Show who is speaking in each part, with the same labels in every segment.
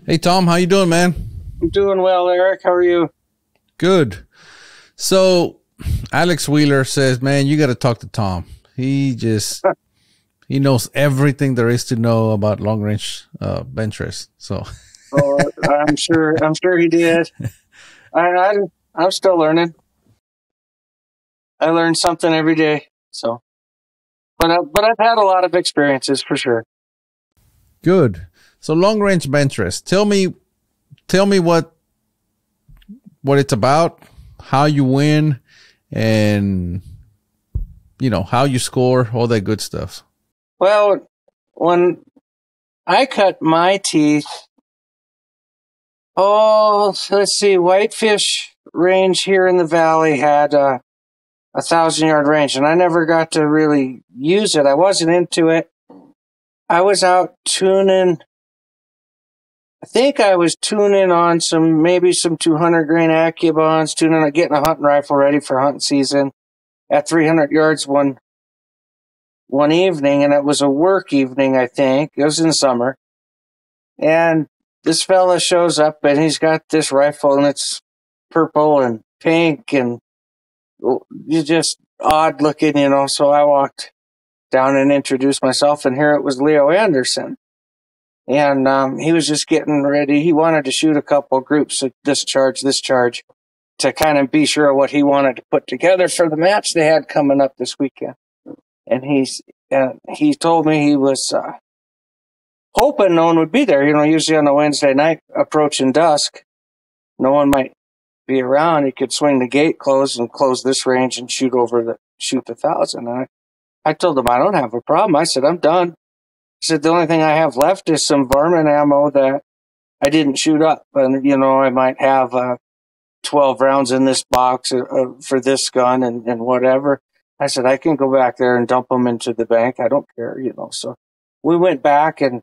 Speaker 1: Hey Tom, how you doing, man?
Speaker 2: I'm doing well, Eric. How are you?
Speaker 1: Good. So Alex Wheeler says, man, you got to talk to Tom. He knows everything there is to know about long range Benchrest. So
Speaker 2: Oh, I'm sure he did. I'm still learning. I learn something every day. So, but I've had a lot of experiences for sure.
Speaker 1: good. So long range Benchrest. Tell me what it's about, how you win, and how you score, all that good stuff.
Speaker 2: Well, when I cut my teeth, let's see, Whitefish Range here in the valley had a 1,000-yard range, and I never got to really use it. I wasn't into it. I was out tuning. I think I was tuning on maybe some 200 grain Accubons, getting a hunting rifle ready for hunting season at 300 yards one evening, and it was a work evening, I think. It was in summer. And this fella shows up, and he's got this rifle, and it's purple and pink, and it's just odd looking, So I walked down and introduced myself, and here it was Leo Anderson. And he was just getting ready. He wanted to shoot a couple groups of this charge, to kind of be sure of what he wanted to put together for the match they had coming up this weekend. And he told me he was hoping no one would be there. Usually on a Wednesday night approaching dusk, no one might be around. He could swing the gate closed and close this range and shoot the 1,000. And I told him I don't have a problem. I said, I'm done. I said, the only thing I have left is some varmint ammo that I didn't shoot up. And, I might have 12 rounds in this box for this gun and whatever. I said, I can go back there and dump them into the bank. I don't care, So we went back and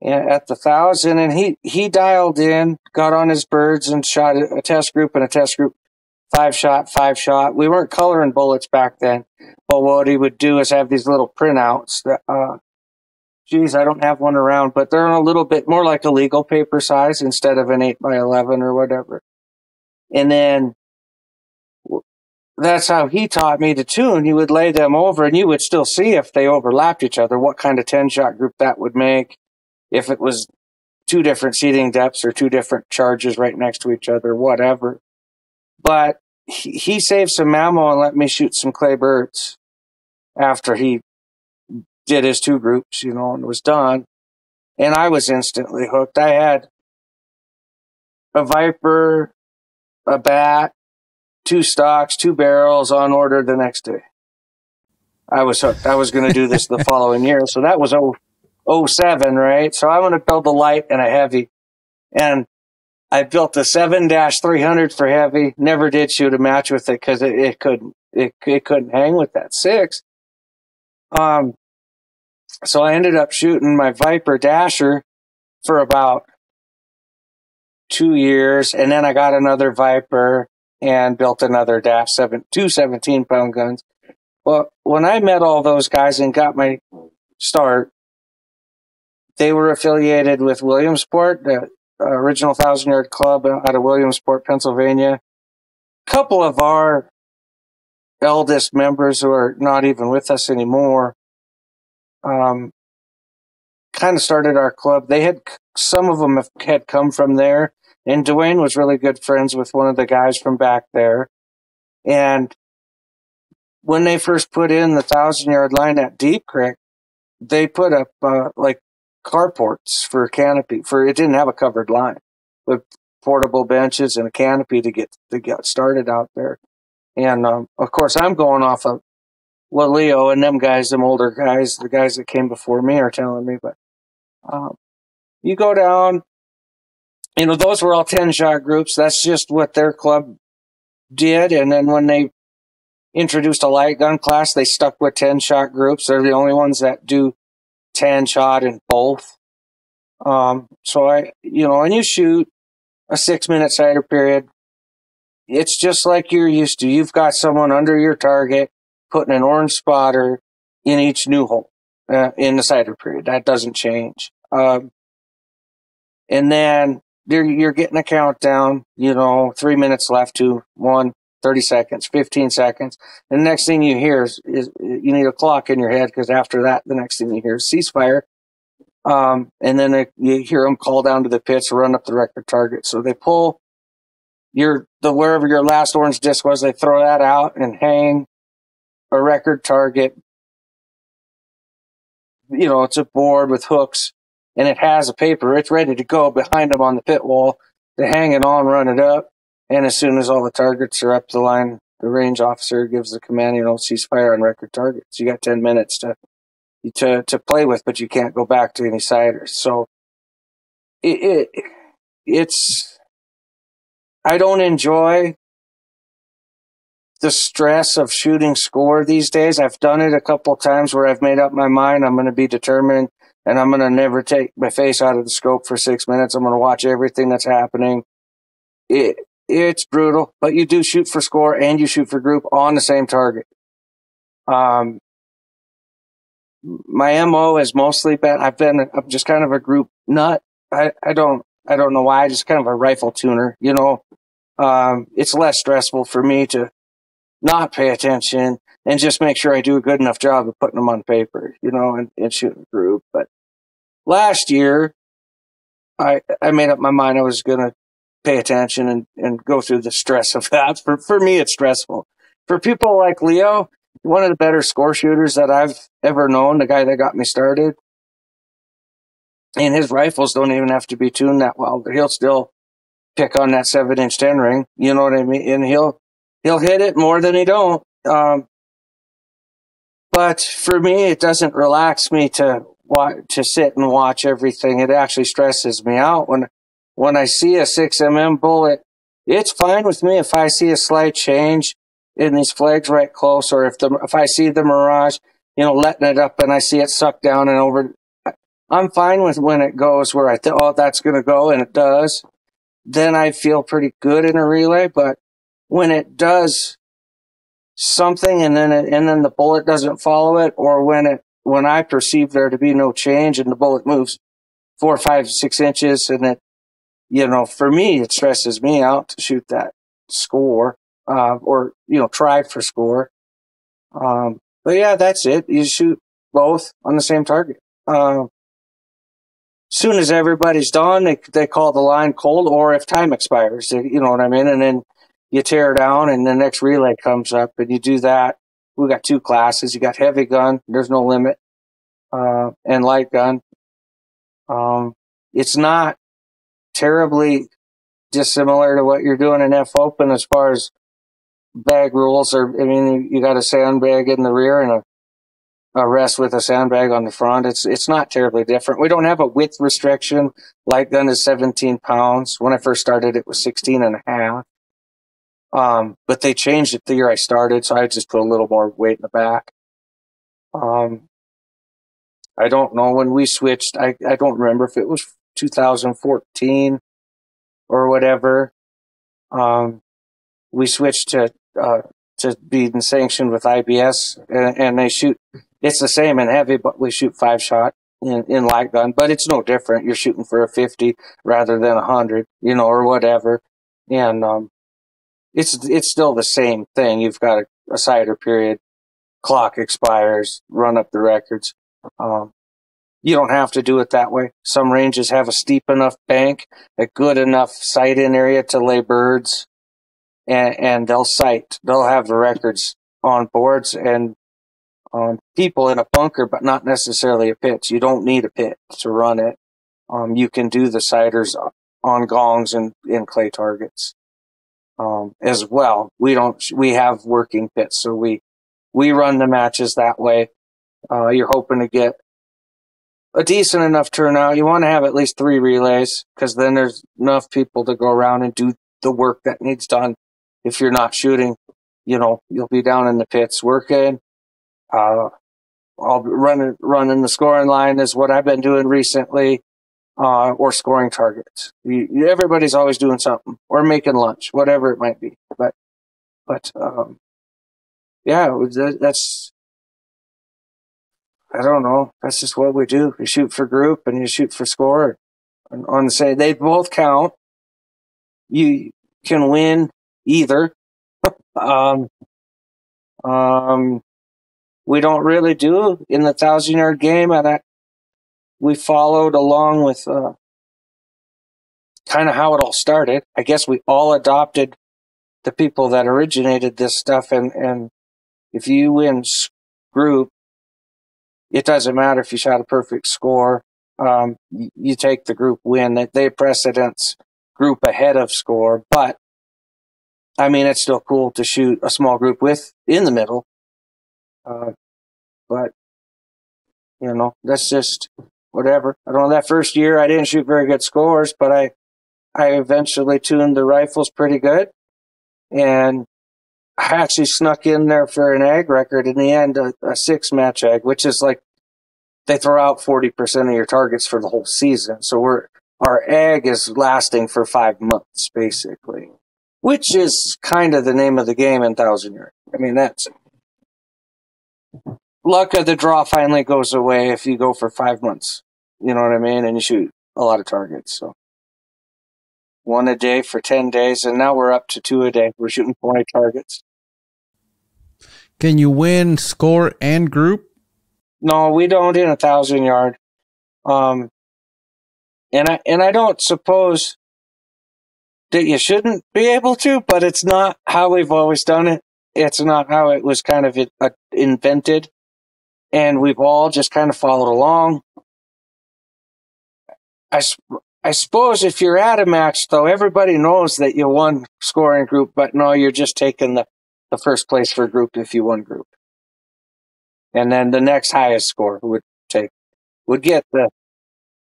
Speaker 2: at the 1,000, and he dialed in, got on his birds and shot a test group, 5 shot. We weren't coloring bullets back then, but what he would do is have these little printouts that, I don't have one around, but they're a little bit more like a legal paper size instead of an 8x11 or whatever. And then that's how he taught me to tune. He would lay them over, and you would still see if they overlapped each other, what kind of 10-shot group that would make, if it was two different seating depths or two different charges right next to each other, whatever. But he saved some ammo and let me shoot some clay birds after he did his two groups, and was done. And I was instantly hooked. I had a Viper, a bat, 2 stocks, 2 barrels on order the next day. I was hooked. I was going to do this the following year. So that was 07, right? So I'm going to build a light and a heavy. And I built a 7-300 for heavy. Never did shoot a match with it because it couldn't hang with that 6. So I ended up shooting my Viper Dasher for about 2 years, and then I got another Viper and built another Dash 2 17-pound guns. Well, when I met all those guys and got my start, they were affiliated with Williamsport, the original 1,000-yard club out of Williamsport, Pennsylvania. A couple of our eldest members who are not even with us anymore kind of started our club. Some of them had come from there, and Dwayne was really good friends with one of the guys from back there. And when they first put in the 1,000-yard line at Deep Creek, they put up like carports for a canopy. It didn't have a covered line, with portable benches and a canopy to get started out there. And of course, I'm going off of what Leo and them guys, them older guys, the guys that came before me, are telling me. But you go down, those were all 10-shot groups. That's just what their club did. And then when they introduced a light gun class, they stuck with 10-shot groups. They're the only ones that do 10-shot in both. So and you shoot a 6-minute sighter period. It's just like you're used to. You've got someone under your target putting an orange spotter in each new hole in the sighter period. That doesn't change. And then you're getting a countdown, 3 minutes left, 2, 1, 30 seconds, 15 seconds. And the next thing you hear is you need a clock in your head, because after that, the next thing you hear is ceasefire. And then you hear them call down to the pits, run up the record target. So they pull wherever your last orange disc was, they throw that out and hang a record target. It's a board with hooks, and it has a paper. It's ready to go behind them on the pit wall. They hang it on, run it up, and as soon as all the targets are up the line, the range officer gives the command, ceasefire on record targets. You got 10 minutes to play with, but you can't go back to any siders. So it's I don't enjoy the stress of shooting score these days. I've done it a couple of times where I've made up my mind. I'm going to be determined, and I'm going to never take my face out of the scope for 6 minutes. I'm going to watch everything that's happening. It's brutal, but you do shoot for score and you shoot for group on the same target. My MO is mostly been, I'm just kind of a group nut. I don't know why. I just kind of a rifle tuner, it's less stressful for me to not pay attention and just make sure I do a good enough job of putting them on paper, and shooting a group. But last year, I made up my mind I was going to pay attention and go through the stress of that. For me, it's stressful. For people like Leo, one of the better score shooters that I've ever known, the guy that got me started, and his rifles don't even have to be tuned that well, but he'll still pick on that 7-inch 10 ring. You know what I mean? And he'll hit it more than he don't. But for me, it doesn't relax me to sit and watch everything. It actually stresses me out when I see a 6mm bullet. It's fine with me if I see a slight change in these flags right close, or if I see the mirage, letting it up and I see it suck down and over. I'm fine with when it goes where I think, oh, that's going to go, and it does. Then I feel pretty good in a relay. But when it does something and then the bullet doesn't follow it, or when I perceive there to be no change and the bullet moves 4, 5, 6 inches, and it, for me, it stresses me out to shoot that score, or try for score. But yeah, that's it. You shoot both on the same target. Soon as everybody's done, they call the line cold, or if time expires, you know what I mean? And then you tear down and the next relay comes up and you do that. We got 2 classes. You got heavy gun, there's no limit, and light gun. It's not terribly dissimilar to what you're doing in F Open as far as bag rules. You got a sandbag in the rear and a rest with a sandbag on the front. It's not terribly different. We don't have a width restriction. Light gun is 17 pounds. When I first started, it was 16 and a half. But they changed it the year I started, so I just put a little more weight in the back. I don't know when we switched. I don't remember if it was 2014 or whatever. We switched to being sanctioned with IBS, and they shoot. It's the same in heavy, but we shoot 5-shot in light gun. But it's no different. You're shooting for a 50 rather than 100, or whatever. And it's still the same thing. You've got a cider period, clock expires, run up the records. You don't have to do it that way. Some ranges have a steep enough bank, a good enough sight-in area to lay birds, and they'll have the records on boards and people in a bunker, but not necessarily a pit. You don't need a pit to run it. You can do the sighters on gongs and in clay targets as well. We have working pits, so we run the matches that way. You're hoping to get a decent enough turnout. You want to have at least 3 relays, because then there's enough people to go around and do the work that needs done. If you're not shooting, you'll be down in the pits working. I'll running the scoring line is what I've been doing recently, or scoring targets. Everybody's always doing something, or making lunch, whatever it might be. But yeah, that's, I don't know. That's just what we do. You shoot for group and you shoot for score. on the same. They both count. You can win either. Um, we don't really do in the 1,000-yard game, and we followed along with kind of how it all started. I guess we all adopted the people that originated this stuff, and if you win group, it doesn't matter if you shot a perfect score. You take the group win. They precedence group ahead of score, but I mean, it's still cool to shoot a small group with in the middle. But you know, that's just whatever. I don't know. That first year, I didn't shoot very good scores, but I eventually tuned the rifles pretty good, and I actually snuck in there for an ag record in the end, a 6-match ag, which is like they throw out 40% of your targets for the whole season. So our ag is lasting for 5 months, basically, which is kind of the name of the game in 1,000-yard. I mean, that's luck of the draw finally goes away if you go for 5 months. You know what I mean? And you shoot a lot of targets. So 1 a day for 10 days, and now we're up to 2 a day. We're shooting 20 targets.
Speaker 1: Can you win score and group?
Speaker 2: No, we don't in 1,000-yard. And I don't suppose that you shouldn't be able to, but it's not how we've always done it. It's not how it was kind of invented, and we've all just kind of followed along. I suppose if you're at a match, though, everybody knows that you won scoring group, but no, you're just taking the first place for group if you won group. And then the next highest score would get the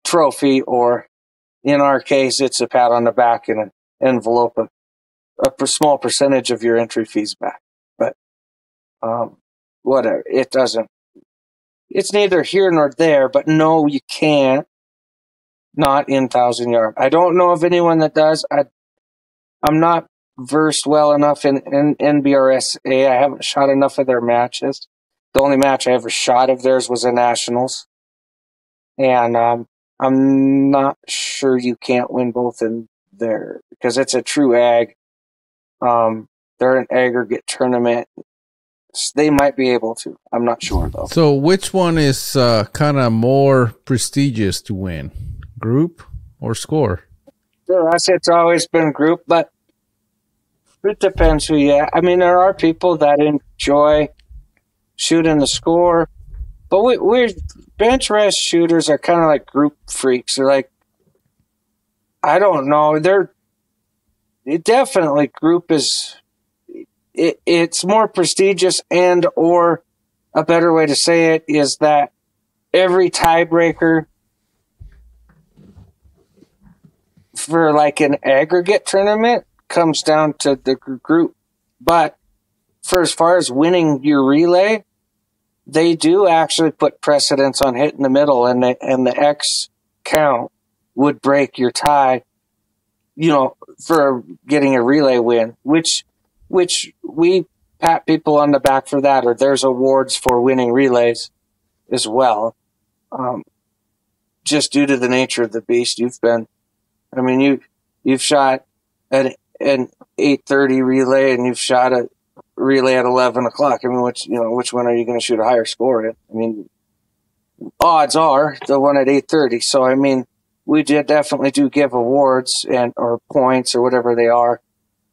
Speaker 2: trophy, or in our case, it's a pat on the back and an envelope, a small percentage of your entry fees back. But whatever, it's neither here nor there, but no, you can't. Not in 1,000-yard. I don't know of anyone that does. I'm not versed well enough in NBRSA. I haven't shot enough of their matches. The only match I ever shot of theirs was a Nationals. And I'm not sure you can't win both in there because it's a true ag. They're an aggregate tournament. They might be able to. I'm not sure, though.
Speaker 1: So which one is kind of more prestigious to win? Group or score?
Speaker 2: For us, it's always been group, but it depends who you are. I mean, there are people that enjoy shooting the score, but we're Benchrest shooters are kind of like group freaks. They're like, I don't know. Definitely group is, it's more prestigious, and or a better way to say it is that every tiebreaker for like an aggregate tournament comes down to the group. But for as far as winning your relay, they do actually put precedence on hitting the middle, and the X count would break your tie, you know, for getting a relay win, which we pat people on the back for that, or there's awards for winning relays as well. Just due to the nature of the beast you've been. I mean, you've shot an 8:30 relay, and you've shot a relay at 11 o'clock. I mean, which one are you going to shoot a higher score at? I mean, odds are the one at 8:30. So, I mean, we definitely do give awards or points or whatever they are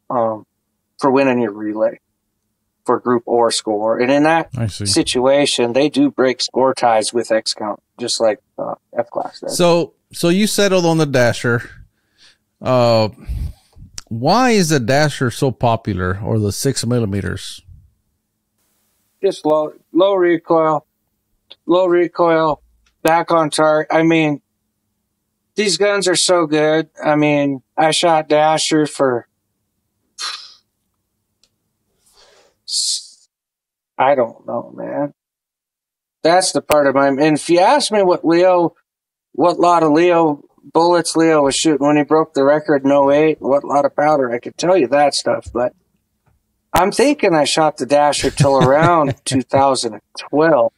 Speaker 2: for winning your relay for group or score. And in that situation, they do break score ties with X count, just like F class does.
Speaker 1: So you settled on the Dasher. Why is the Dasher so popular, or the 6mm?
Speaker 2: Just low recoil, back on target. I mean, these guns are so good. I mean, I shot Dasher for, I don't know, man. That's the part of and if you ask me what lot of Leo bullets Leo was shooting when he broke the record in 08, what lot of powder, I could tell you that stuff, but I'm thinking I shot the Dasher till around 2012.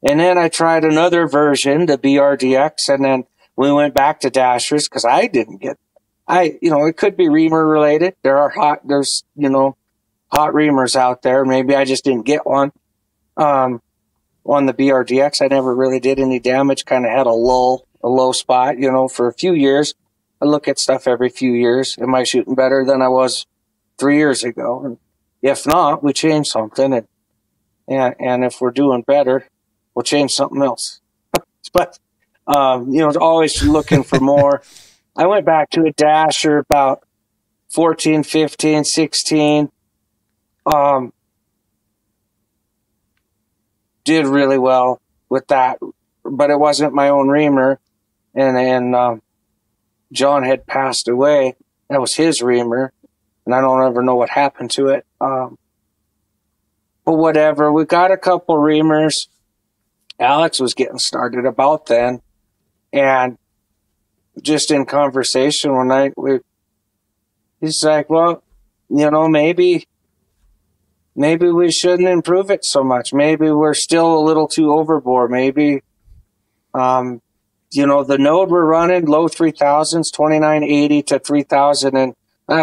Speaker 2: And then I tried another version, the BRDX, and then we went back to dashers because I didn't get. It could be reamer related. There's hot reamers out there. Maybe I just didn't get one. On the BRDX, I never really did any damage. Kind of had a low spot, for a few years. I look at stuff every few years. Am I shooting better than I was 3 years ago? And if not, we change something. And if we're doing better, we'll change something else. But, always looking for more. I went back to a dasher about 14, 15, 16. Did really well with that, but it wasn't my own reamer. And John had passed away. That was his reamer, and I don't ever know what happened to it. But whatever, we got a couple reamers. Alex was getting started about then, and just in conversation one night, he's like, well, maybe we shouldn't improve it so much. Maybe we're still a little too overboard. Maybe, the node we're running, low 3000s, 2980 to 3000, and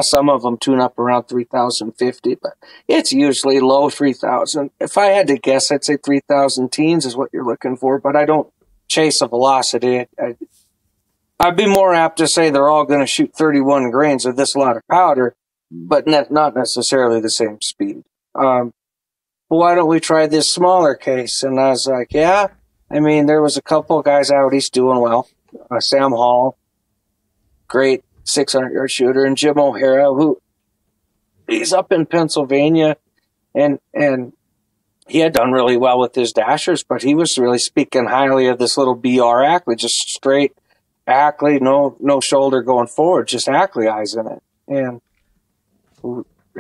Speaker 2: some of them tune up around 3050, but it's usually low 3000. If I had to guess, I'd say 3000 teens is what you're looking for, but I don't chase a velocity. I'd be more apt to say they're all going to shoot 31 grains of this lot of powder, but not necessarily the same speed. Why don't we try this smaller case? And I was like, yeah. I mean, there was a couple of guys out east doing well. Sam Hall, great 600-yard shooter, and Jim O'Hara, who he's up in Pennsylvania, and he had done really well with his dashers, but he was really speaking highly of this little BR Ackley, just straight Ackley, no shoulder going forward, just Ackley eyes in it. And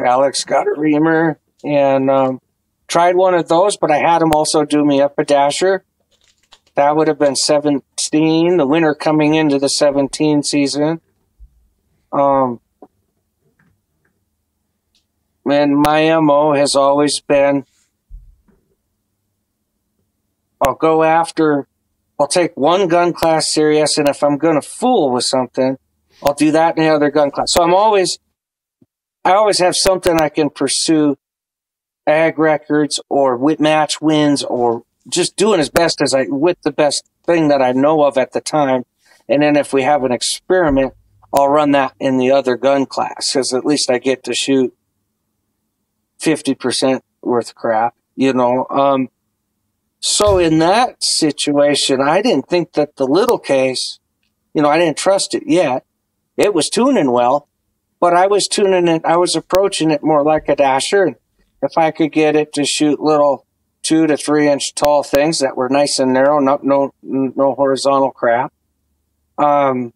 Speaker 2: Alex got a reamer and tried one of those, but I had him also do me up a dasher. That would have been 17, the winter coming into the 17 season. And my MO has always been, I'll take one gun class serious, and if I'm going to fool with something, I'll do that in the other gun class. So I always have something I can pursue, ag records or match wins, or just doing as best as with the best thing that I know of at the time. And then if we have an experiment, I'll run that in the other gun class, because at least I get to shoot 50% worth of crap, So in that situation, I didn't think that the little case, I didn't trust it yet. It was tuning well, but I was approaching it more like a dasher. If I could get it to shoot little 2 to 3 inch tall things that were nice and narrow, no horizontal crap. I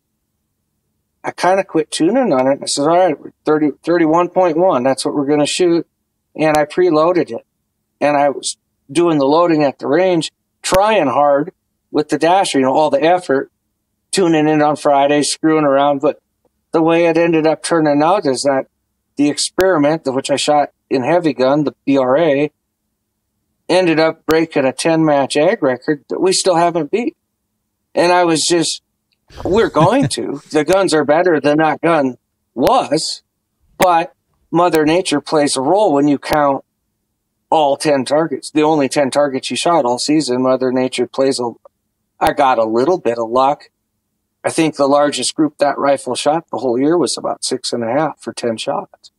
Speaker 2: kind of quit tuning on it. I said, all right, 31.1, that's what we're going to shoot. And I preloaded it. And I was doing the loading at the range, trying hard with the dasher, all the effort, tuning in on Fridays, screwing around. But the way it ended up turning out is that the experiment, which I shot in heavy gun, the BRA, ended up breaking a 10-match ag record that we still haven't beat. And I was just, we're going to. The guns are better than that gun was, but Mother Nature plays a role when you count all 10 targets. The only 10 targets you shot all season, Mother Nature plays I got a little bit of luck. I think the largest group that rifle shot the whole year was about 6.5 for 10 shots.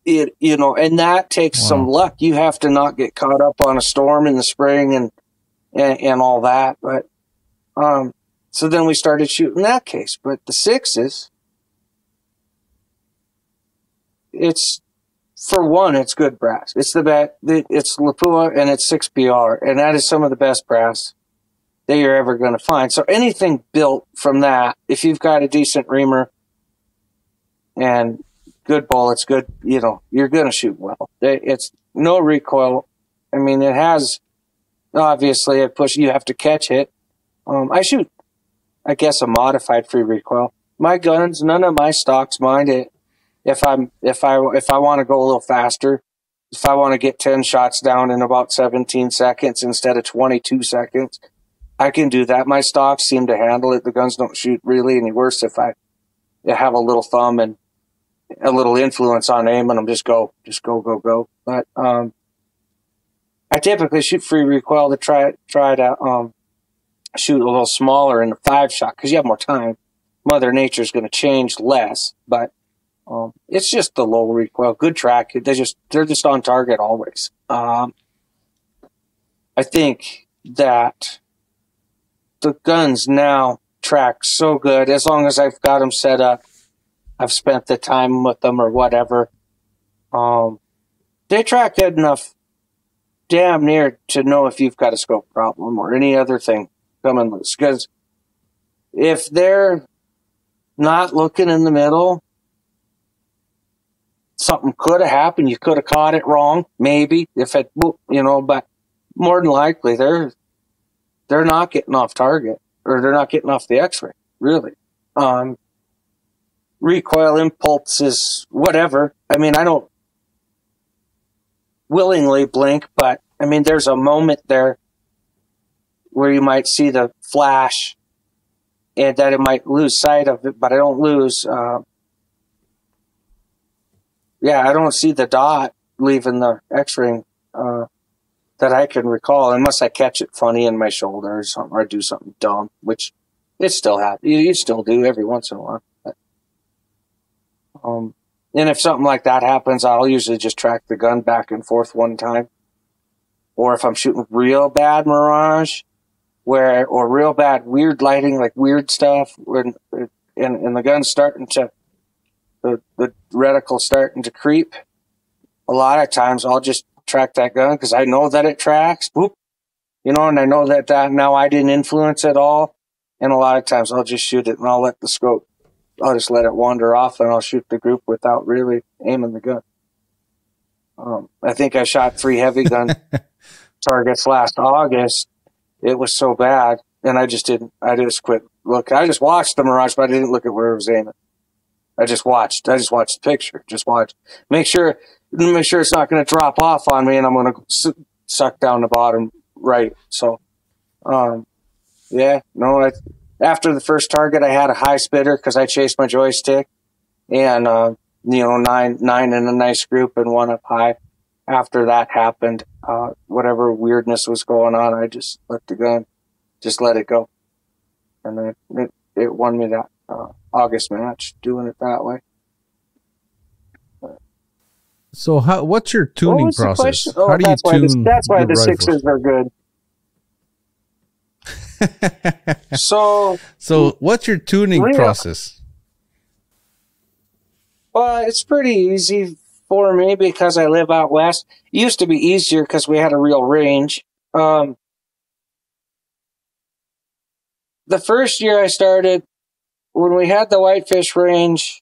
Speaker 2: And that takes some luck. You have to not get caught up on a storm in the spring and all that. But, so then we started shooting that case. But the 6s, for one, it's good brass. It's it's Lapua and it's 6PR. And that is some of the best brass that you're ever going to find. So anything built from that, if you've got a decent reamer and good bullets, good, you're going to shoot well. It's no recoil. I mean, it has, obviously, you have to catch it. I shoot, I guess, a modified free recoil. My guns, none of my stocks mind it. If I want to go a little faster, if I want to get 10 shots down in about 17 seconds instead of 22 seconds, I can do that. My stocks seem to handle it. The guns don't shoot really any worse if I have a little thumb and a little influence on aiming them. Just go. But I typically shoot free recoil to try to shoot a little smaller in the 5-shot because you have more time. Mother Nature's going to change less, but it's just the low recoil, good track. They're just on target always. I think that the guns now track so good as long as I've got them set up. I've spent the time with them or whatever. They track good enough, damn near, to know if you've got a scope problem or any other thing coming loose. Because if they're not looking in the middle, something could have happened. You could have caught it wrong, maybe, if it, but more than likely they're not getting off target, or they're not getting off the X-ray, really. Recoil impulses, whatever. I mean, I don't willingly blink, but I mean, there's a moment there where you might see the flash and that it might lose sight of it, but I don't lose. I don't see the dot leaving the X-ring that I can recall, unless I catch it funny in my shoulder or something, or do something dumb, which it still happens. You still do every once in a while. But, and if something like that happens, I'll usually just track the gun back and forth one time. Or if I'm shooting real bad mirage, or real bad weird lighting, like weird stuff, and the gun's starting to, the reticle starting to creep, a lot of times I'll just track that gun because I know that it tracks, boop, and I know that now I didn't influence at all. And a lot of times I'll just shoot it and I'll just let it wander off and I'll shoot the group without really aiming the gun. I think I shot 3 heavy gun targets last August. It was so bad, and I just quit. Look, I just watched the mirage, but I didn't look at where it was aiming. I just watched the picture. Just watch. Make sure it's not going to drop off on me, and I'm going to suck down the bottom right. So, after the first target, I had a high spitter because I chased my joystick, and 9 in a nice group and 1 up high. After that happened, whatever weirdness was going on, I just let the gun, just let it go, and then it won me that August match doing it that way.
Speaker 1: So what's your tuning process? How do you tune?
Speaker 2: That's why the
Speaker 1: rifles?
Speaker 2: 6s are good. So
Speaker 1: what's your tuning process?
Speaker 2: Well, it's pretty easy for me because I live out west. It used to be easier because we had a real range. The first year I started, when we had the whitefish range,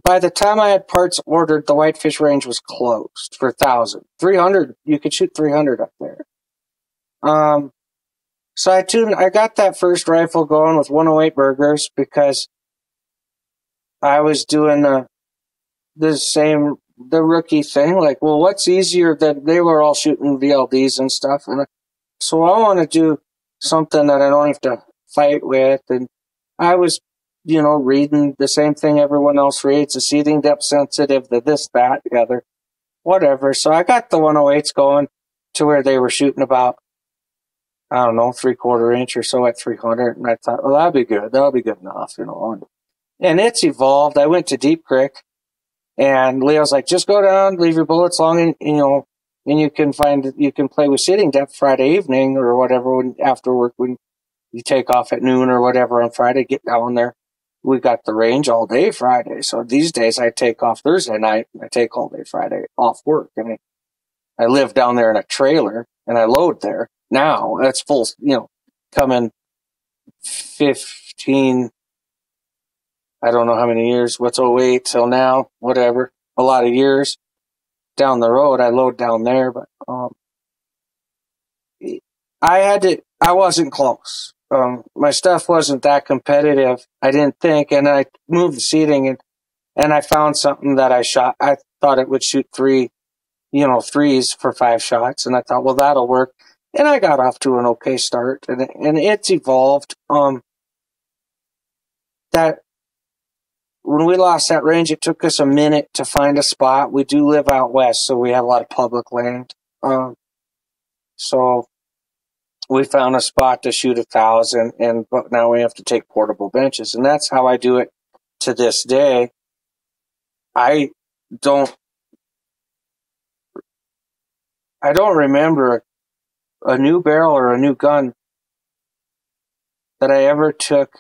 Speaker 2: by the time I had parts ordered, the whitefish range was closed for 1,000. 300, you could shoot 300 up there. So I got that first rifle going with 108 burgers because I was doing the rookie thing. Like, well, what's easier than they were all shooting VLDs and stuff. And so I want to do something that I don't have to fight with. And I was, reading the same thing everyone else reads, the seating depth sensitive, the this, that, the other, whatever. So I got the 108s going to where they were shooting about, I don't know, 3/4 inch or so at 300. And I thought, well, that'll be good. That'll be good enough, And it's evolved. I went to Deep Creek, and Leo's like, just go down, leave your bullets long, and you can play with sitting depth Friday evening or whatever, after work, when you take off at noon or whatever on Friday, get down there. We got the range all day Friday. So these days I take off Thursday night and I take all day Friday off work. And I live down there in a trailer and I load there. Now that's full, coming 15, I don't know how many years, what's 08 till now, whatever, a lot of years down the road. I load down there, but I wasn't close. My stuff wasn't that competitive, I didn't think, and I moved the seating and I found something that I shot. I thought it would shoot 3, 3s for 5 shots, and I thought, well, that'll work. And I got off to an okay start, and it's evolved. That when we lost that range, it took us a minute to find a spot. We do live out west, so we have a lot of public land. So we found a spot to shoot 1,000, but now we have to take portable benches, and that's how I do it to this day. I don't remember a new barrel or a new gun that I ever took.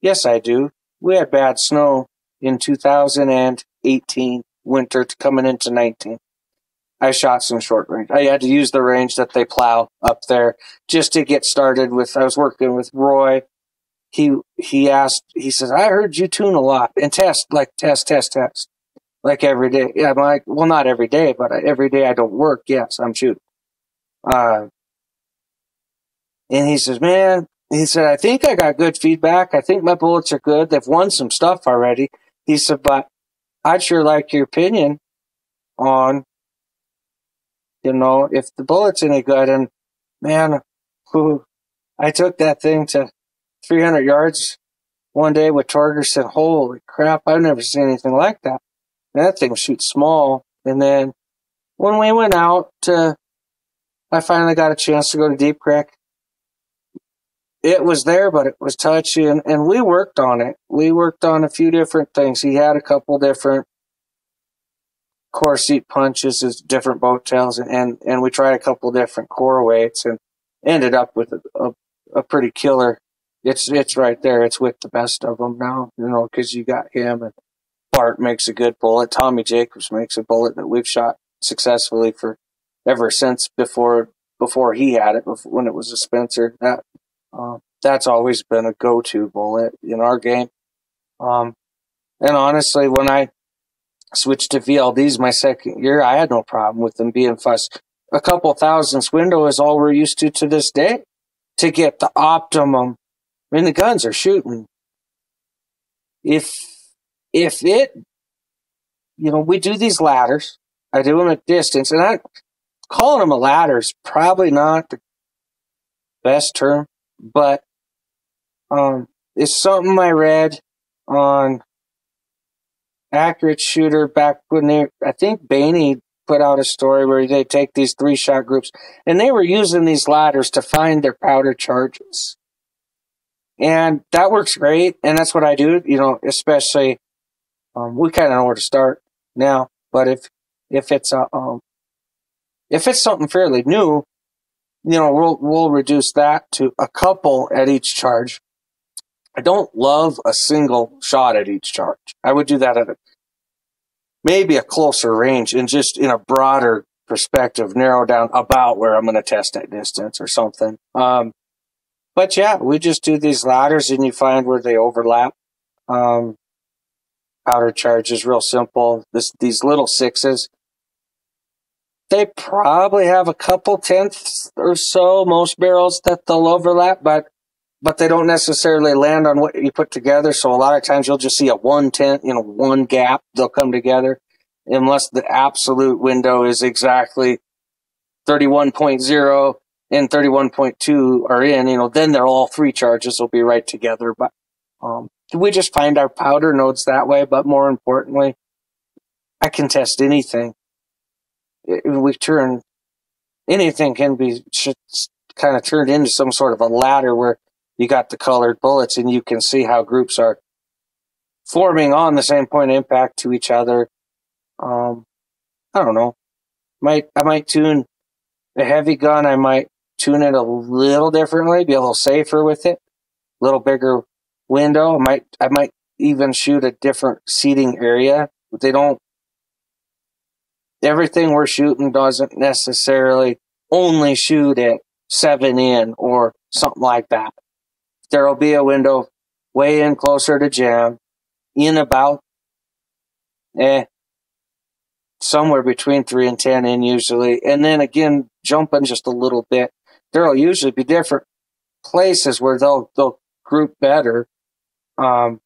Speaker 2: Yes, I do. We had bad snow in 2018 winter coming into 19. I shot some short range. I had to use the range that they plow up there just to get started with. I was working with Roy. He says, I heard you tune a lot and test like every day. Yeah, I'm like, well, not every day, but every day I don't work. Yes, I'm shooting. And he says, man, he said, I think I got good feedback. I think my bullets are good. They've won some stuff already. He said, but I'd sure like your opinion on, if the bullet's any good. And man, I took that thing to 300 yards one day with Torger, said, holy crap, I've never seen anything like that. And that thing shoots small. And then when we went out I finally got a chance to go to Deep Creek. It was there, but it was touchy, and we worked on it. We worked on a few different things. He had a couple different core seat punches, as different boat tails, and we tried a couple different core weights, and ended up with a pretty killer. It's right there. It's with the best of them now, because you got him, and Bart makes a good bullet. Tommy Jacobs makes a bullet that we've shot successfully for ever since before he had it, when it was a Spencer. That's always been a go-to bullet in our game. And honestly, when I switched to VLDs my second year, I had no problem with them being fuss. A couple thousandths window is all we're used to this day to get the optimum. I mean, the guns are shooting. If it, we do these ladders. I do them at distance, and calling them a ladder is probably not the best term, but it's something I read on Accurate Shooter back when I think Bainey put out a story where they take these 3-shot groups, and they were using these ladders to find their powder charges. And that works great, and that's what I do, especially, we kind of know where to start now, but if it's something fairly new, we'll reduce that to a couple at each charge. I don't love a single shot at each charge. I would do that at maybe a closer range and just in a broader perspective, narrow down about where I'm going to test at distance or something. But yeah, we just do these ladders and you find where they overlap. Powder charge is real simple. These little 6s, they probably have a couple tenths or so, most barrels, that they'll overlap, but they don't necessarily land on what you put together. So a lot of times you'll just see a 1/10, one gap. They'll come together unless the absolute window is exactly 31.0 and 31.2 are in, then they're all 3 charges will be right together. But we just find our powder nodes that way. But more importantly, I can test anything. Anything can be kind of turned into some sort of a ladder where you got the colored bullets and you can see how groups are forming on the same point of impact to each other. I don't know. I might tune a heavy gun. I might tune it a little differently, be a little safer with it, a little bigger window. I might even shoot a different seating area. But everything we're shooting doesn't necessarily only shoot at 7 in or something like that. There'll be a window way in closer to jam, in about somewhere between 3 and 10 in usually, and then again jumping just a little bit. There'll usually be different places where they'll group better. And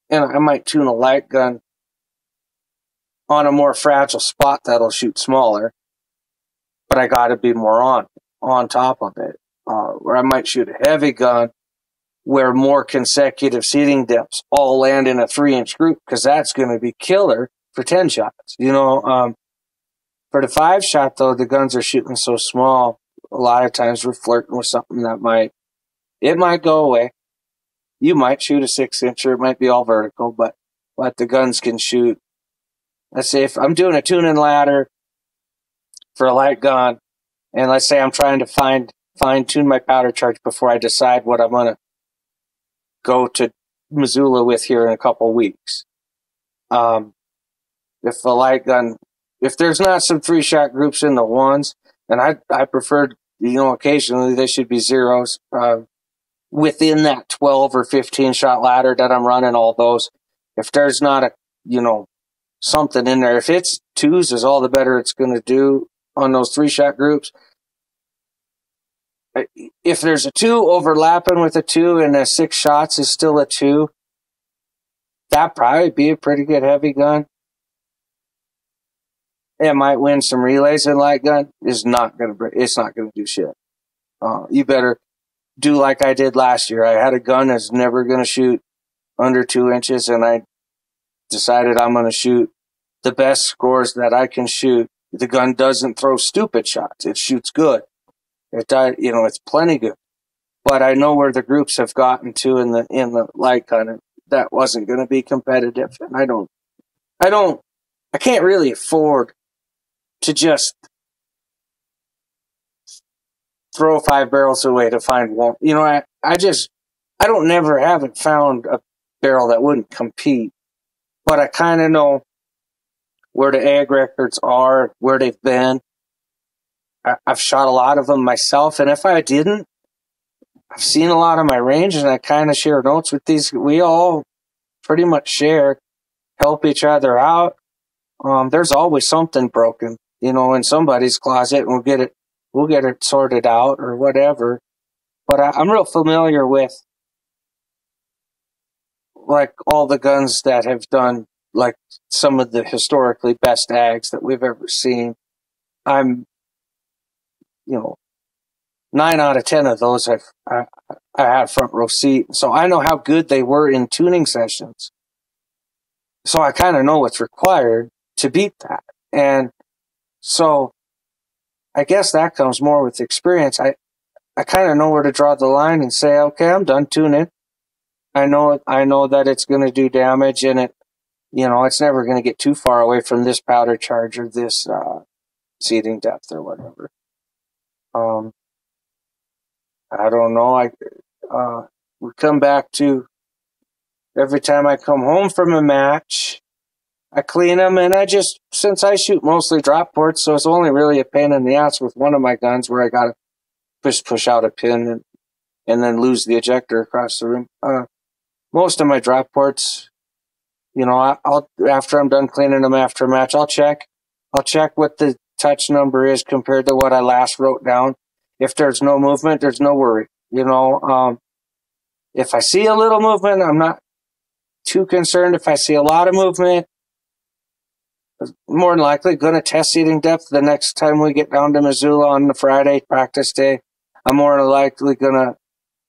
Speaker 2: I might tune a light gun on a more fragile spot that'll shoot smaller. but I got to be more on top of it. Where I might shoot a heavy gun where more consecutive seating depths all land in a 3-inch group, because that's going to be killer for 10 shots. You know, for the 5-shot, though, the guns are shooting so small. A lot of times we're flirting with something that might go away. You might shoot a 6-incher. It might be all vertical, but the guns can shoot. Let's say if I'm doing a tuning ladder for a light gun, and let's say I'm trying to fine-tune my powder charge before I decide what I'm going to go to Missoula with here in a couple of weeks. If the light gun, if there's not some 3-shot groups in the ones, and I prefer, you know, occasionally they should be zeros, within that 12 or 15 shot ladder that I'm running all those. If there's not a, you know, something in there, if it's 2s is all the better it's going to do on those 3-shot groups. If there's a 2 overlapping with a 2 and a 6 shots is still a 2, that'd probably be a pretty good heavy gun. It might win some relays in light gun. It's not going to do shit. You better do like I did last year. I had a gun that's never going to shoot under 2 inches, and I decided I'm going to shoot the best scores that I can shoot. The gun doesn't throw stupid shots. It shoots good. You know, it's plenty good. But I know where the groups have gotten to in the light gun, and that wasn't going to be competitive. And I can't really afford to just throw 5 barrels away to find one. You know, I haven't found a barrel that wouldn't compete, but I kind of know where the ag records are, where they've been. I've shot a lot of them myself, and if I didn't, I've seen a lot of my range, and I kind of share notes with these. We all pretty much share, help each other out. There's always something broken, you know, in somebody's closet, and we'll get it sorted out or whatever. But I'm real familiar with, like, all the guns that have done, like, some of the historically best ags that we've ever seen. You know, 9 out of 10 of those I had front row seat. So I know how good they were in tuning sessions. So I kind of know what's required to beat that. And so I guess that comes more with experience. I kind of know where to draw the line and say, okay, I'm done tuning. I know that it's going to do damage, and you know, it's never going to get too far away from this powder charge or this seating depth or whatever. I don't know. We come back to every time I come home from a match, I clean them, and since I shoot mostly drop ports, so it's only really a pain in the ass with one of my guns where I got to push out a pin and then lose the ejector across the room. Most of my drop ports, you know, I'll after I'm done cleaning them after a match, I'll check what the touch number is compared to what I last wrote down. If there's no movement, there's no worry. You know, if I see a little movement, I'm not too concerned. If I see a lot of movement, more than likely going to test seating depth the next time we get down to Missoula on the Friday practice day. I'm more than likely going to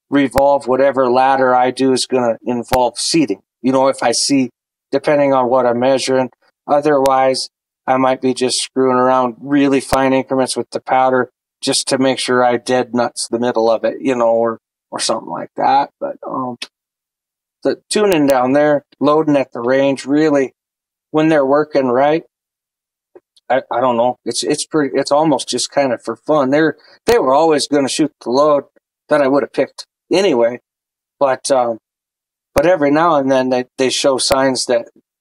Speaker 2: revolve whatever ladder I do is going to involve seating. You know, if I see, depending on what I'm measuring. Otherwise, I might be just screwing around really fine increments with the powder just to make sure I dead nuts the middle of it, you know, or something like that. But the tuning down there, loading at the range, really, when they're working right, I don't know. It's almost just kind of for fun. They were always going to shoot the load that I would have picked anyway, but every now and then they show signs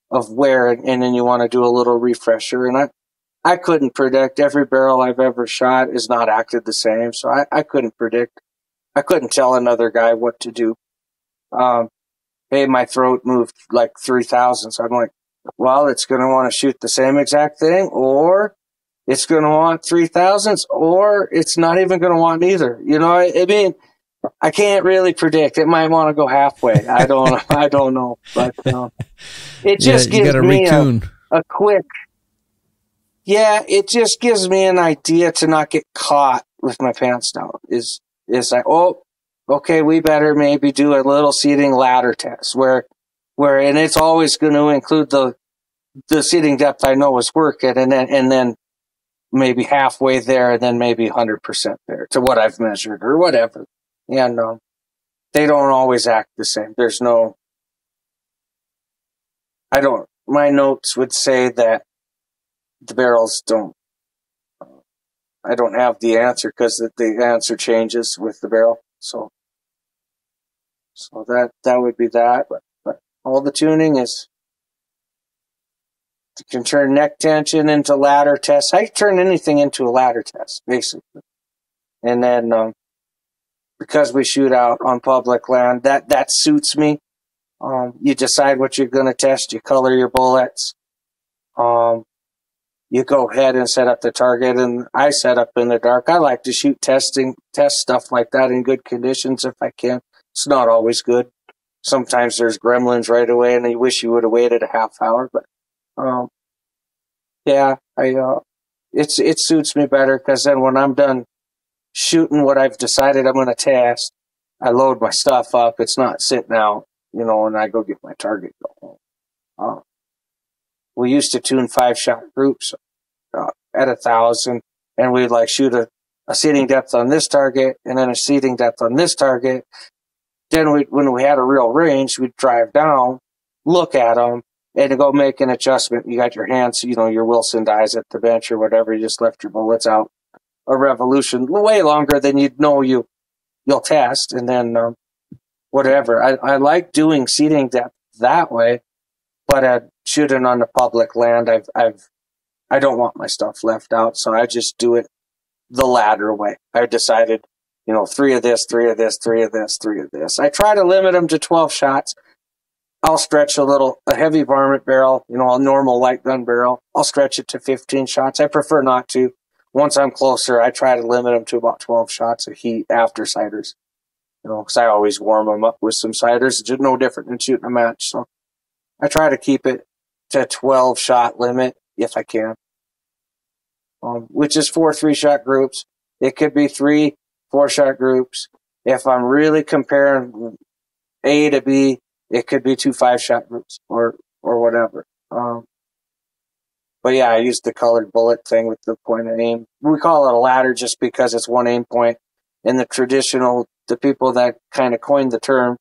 Speaker 2: of wear, and then you want to do a little refresher. And I couldn't predict. Every barrel I've ever shot is not acted the same, so I couldn't predict. I couldn't tell another guy what to do. Hey, my throat moved like 3,000, so I'm like, well, it's going to want to shoot the same exact thing, or it's going to want 3,000s, or it's not even going to want neither. You know, I mean, I can't really predict. It might want to go halfway. I don't know. But it just gives me a quick Yeah, it just gives me an idea to not get caught with my pants down. Is like, oh, okay, we better maybe do a little seating ladder test and it's always going to include the seating depth I know is working, and then maybe halfway there, and then maybe 100% there to what I've measured or whatever. And they don't always act the same. My notes would say that the barrels don't, I don't have the answer because the answer changes with the barrel. So that would be that. But all the tuning is, you can turn neck tension into ladder tests. I can turn anything into a ladder test, basically. And then, because we shoot out on public land, that suits me. You decide what you're going to test. You color your bullets. You go ahead and set up the target, and I set up in the dark. I like to test stuff like that in good conditions if I can. It's not always good. Sometimes there's gremlins right away, and you wish you would have waited a half hour. But yeah, it suits me better because then when I'm done shooting what I've decided I'm going to test, I load my stuff up. It's not sitting out, and I go get my target. Go home. We used to tune 5-shot groups at 1,000, and we'd like shoot a seating depth on this target and then a seating depth on this target. Then when we had a real range, we'd drive down, look at them, and go make an adjustment. You got your hands, your Wilson dies at the bench or whatever. You just left your bullets out a revolution way longer than you'll test, and then whatever. I like doing seating depth that way, but shooting on the public land, I don't want my stuff left out, so I just do it the ladder way. I decided, 3 of this, 3 of this, 3 of this, 3 of this. I try to limit them to 12 shots. I'll stretch a heavy varmint barrel, a normal light gun barrel. I'll stretch it to 15 shots. I prefer not to. Once I'm closer, I try to limit them to about 12 shots of heat after ciders. Because I always warm them up with some ciders. It's just no different than shooting a match. So I try to keep it to 12 shot limit if I can. Which is 4 3-shot groups. It could be 3 4-shot groups. If I'm really comparing A to B, it could be 2 5-shot groups or whatever. But yeah, I used the colored bullet thing with the point of aim. We call it a ladder just because it's one aim point. And the people that kind of coined the term,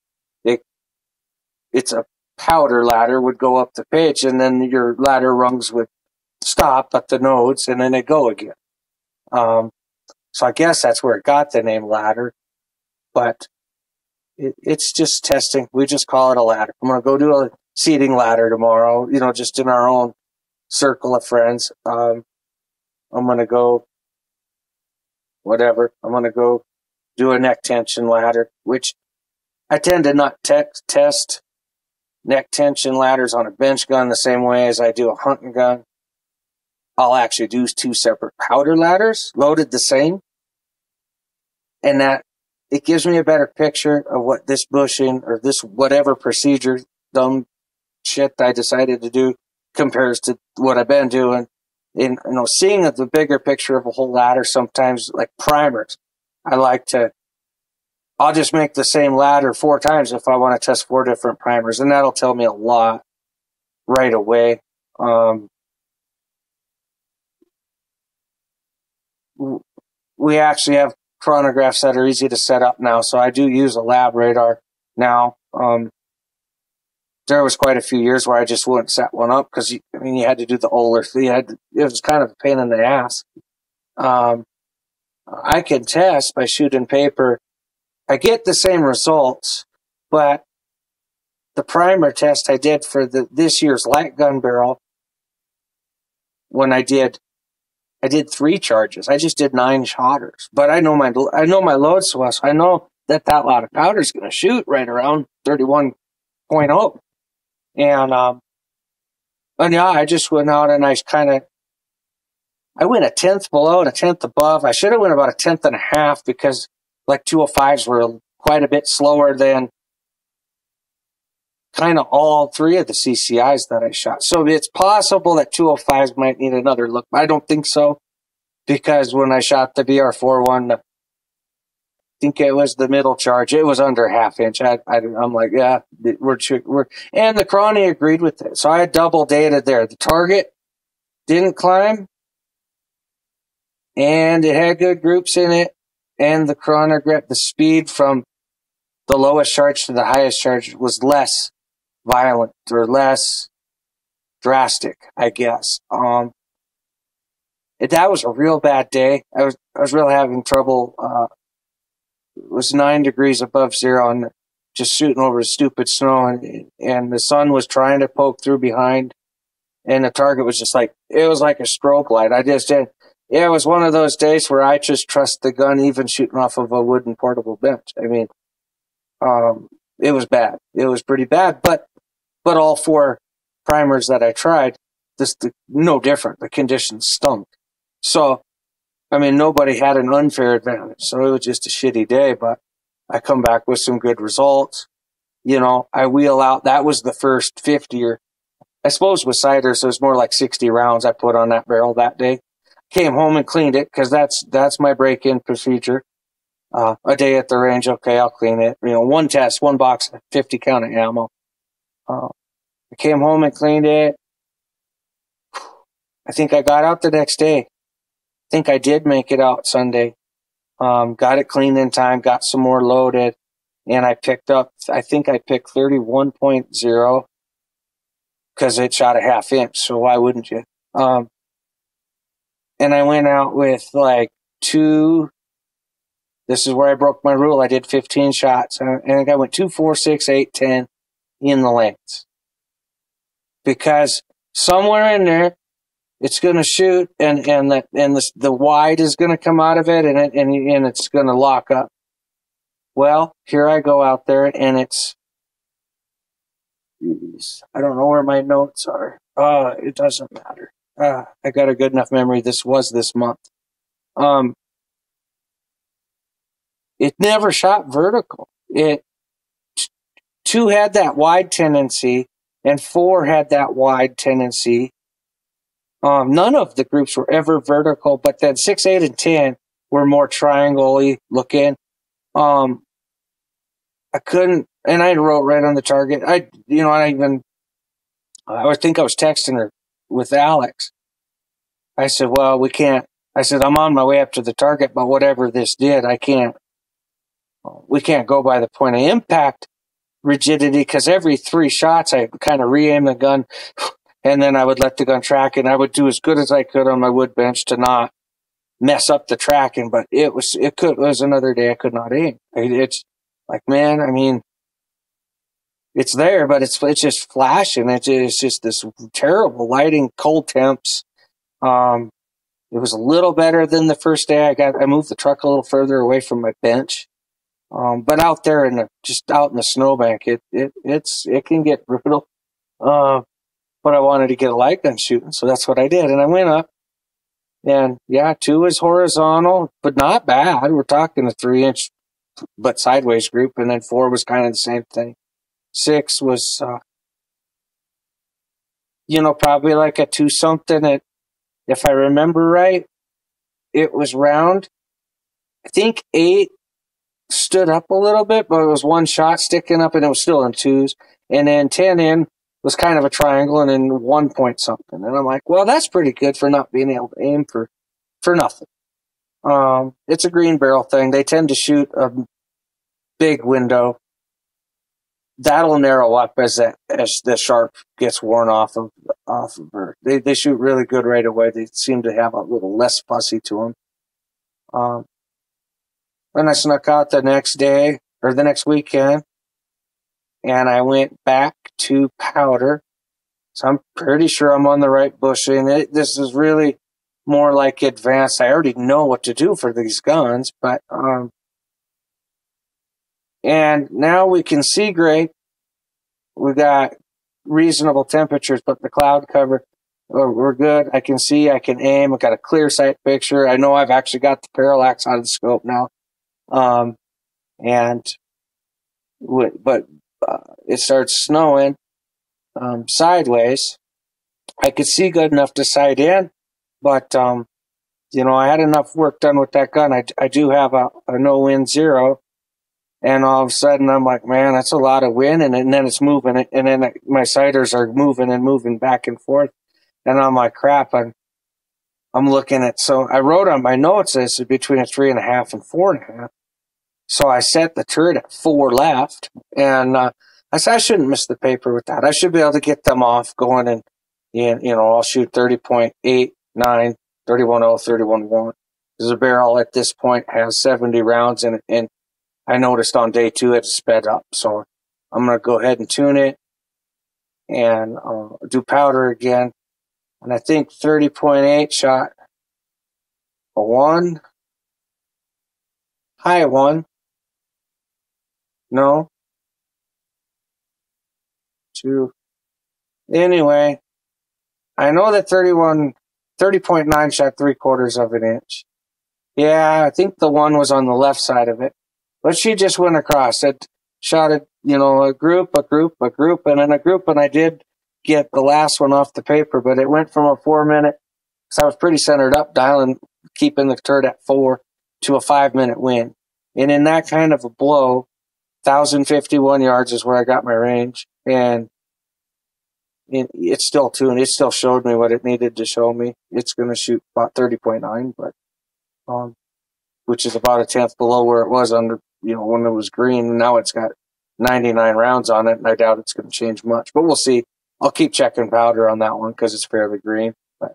Speaker 2: it's a powder ladder would go up the pitch, and then your ladder rungs would stop at the nodes, and then it go again. So I guess that's where it got the name ladder. But it's just testing. We just call it a ladder. I'm going to go do a seating ladder tomorrow, just in our own circle of friends. I'm going to go whatever. I'm going to go do a neck tension ladder, which I tend to not test neck tension ladders on a bench gun the same way as I do a hunting gun. I'll actually do 2 separate powder ladders loaded the same. And that it gives me a better picture of what this bushing or this whatever procedure dumb shit I decided to do compares to what I've been doing. In seeing the bigger picture of a whole ladder, sometimes like primers, I'll just make the same ladder 4 times if I want to test 4 different primers, and that'll tell me a lot right away. We actually have chronographs that are easy to set up now, so I do use a lab radar now. There was quite a few years where I just wouldn't set one up because you had to do the Oler. It was kind of a pain in the ass. I can test by shooting paper. I get the same results, but the primer test I did for this year's light gun barrel, when I did 3 charges. I just did 9 shotters, but I know my load so well, so I know that lot of powder is going to shoot right around 31.0. And yeah, I just went out and I went a tenth below and a tenth above. I should have went about a tenth and a half because like 205s were quite a bit slower than kind of all three of the CCIs that I shot. So it's possible that 205s might need another look. I don't think so, because when I shot the VR4 one, I think it was the middle charge. It was under ½ inch. I'm like, yeah, we're, and the Chrony agreed with it. So I double dated there. The target didn't climb, and it had good groups in it, and the chronograph, the speed from the lowest charge to the highest charge was less violent or less drastic, I guess. That was a real bad day. I was really having trouble. It was 9 degrees above zero and just shooting over the stupid snow, and the sun was trying to poke through behind, and the target was just like, it was like a strobe light. It was one of those days where I just trust the gun, even shooting off of a wooden portable bench. I mean, it was bad. It was pretty bad, but all 4 primers that I tried, no different. The conditions stunk. So, I mean, nobody had an unfair advantage. So it was just a shitty day, but I come back with some good results. You know, I wheel out. That was the first 50, or I suppose with ciders, it was more like 60 rounds I put on that barrel that day. Came home and cleaned it, because that's my break-in procedure. A day at the range, okay, I'll clean it. You know, one test, one box, 50 count of ammo. I came home and cleaned it. I think I got out the next day. I think I did make it out Sunday. Got it cleaned in time, got some more loaded, and I picked 31.0, because it shot a ½ inch, so why wouldn't you? And I went out with like 2. This is where I broke my rule. I did 15 shots. I think I went 2, 4, 6, 8, 10 in the lengths. Because somewhere in there, it's going to shoot, and the wide is going to come out of it, and it's going to lock up. Well, here I go out there, and I don't know where my notes are. It doesn't matter. I got a good enough memory. This was this month. It never shot vertical. 2 had that wide tendency, and 4 had that wide tendency. None of the groups were ever vertical, but then 6, 8, and 10 were more triangle-y looking. I couldn't, and I wrote right on the target. I think I was texting her with Alex. I said, well, we can't. I said, I'm on my way up to the target, but whatever this did, we can't go by the point of impact rigidity, because every 3 shots I kind of re-aim the gun, and then I would let the gun track, and I would do as good as I could on my wood bench to not mess up the tracking. But it was another day I could not aim. It's like, man, I mean, it's there, but it's just flashing. It's just this terrible lighting, cold temps. It was a little better than the first day. I moved the truck a little further away from my bench. But out there just out in the snowbank, it can get brutal. But I wanted to get a light gun shooting, so that's what I did. And I went up, and yeah, 2 is horizontal, but not bad. We're talking a 3-inch, but sideways group, and then 4 was kind of the same thing. 6 was, probably like a 2 something. If I remember right, it was round. I think 8 stood up a little bit, but it was 1 shot sticking up, and it was still in 2s. And then 10 in was kind of a triangle, and then 1 point something. And I'm like, well, that's pretty good for not being able to aim for nothing. It's a green barrel thing. They tend to shoot a big window. That'll narrow up as the sharp gets worn off of her. They shoot really good right away. They seem to have a little less fussy to them. Then I snuck out the next day, or the next weekend, and I went back to powder. So I'm pretty sure I'm on the right bushing. This is really more like advanced. I already know what to do for these guns, but and now we can see great. We got reasonable temperatures, but the cloud cover, we're good. I can see, I can aim. I got a clear sight picture. I know I've actually got the parallax out of the scope now. But it starts snowing sideways. I could see good enough to sight in, but I had enough work done with that gun. I do have a no-wind 0, and all of a sudden I'm like, man, that's a lot of wind, and then it's moving, and then my sighters are moving and moving back and forth, and I'm like, crap, I'm looking at, so I wrote on my notes this is between a 3.5 and 4.5. So I set the turret at 4 left, and I said I shouldn't miss the paper with that. I should be able to get them off going, and I'll shoot 30.89, 31.0, 31.1. Because the barrel at this point has 70 rounds in it, and I noticed on day 2 it sped up. So I'm going to go ahead and tune it and do powder again. And I think 30.8 shot a 1, high 1, no, 2. Anyway, I know that 30.9 shot 3/4 of an inch. Yeah, I think the 1 was on the left side of it. But she just went across. It shot it, a group, and then a group, and I did get the last one off the paper, but it went from a 4-minute, because I was pretty centered up, keeping the turret at 4, to a 5-minute win. And in that kind of a blow, 1,051 yards is where I got my range, and it's still tuned. It still showed me what it needed to show me. It's going to shoot about 30.9, but which is about a tenth below where it was under, when it was green. Now it's got 99 rounds on it, and I doubt it's going to change much. But we'll see. I'll keep checking powder on that one because it's fairly green. But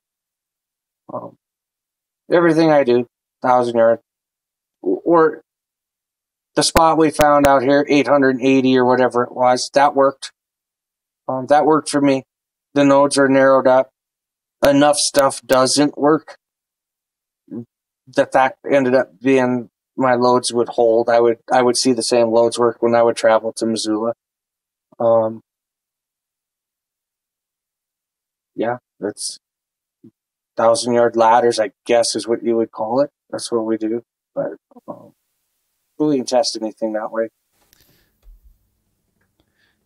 Speaker 2: everything I do, 1,000 yard, or the spot we found out here, 880 or whatever it was, that worked. That worked for me. The nodes are narrowed up. Enough stuff doesn't work that ended up being my loads would hold. I would see the same loads work when I would travel to Missoula. Yeah, that's 1,000-yard ladders, I guess, is what you would call it. That's what we do. But we can test anything that way.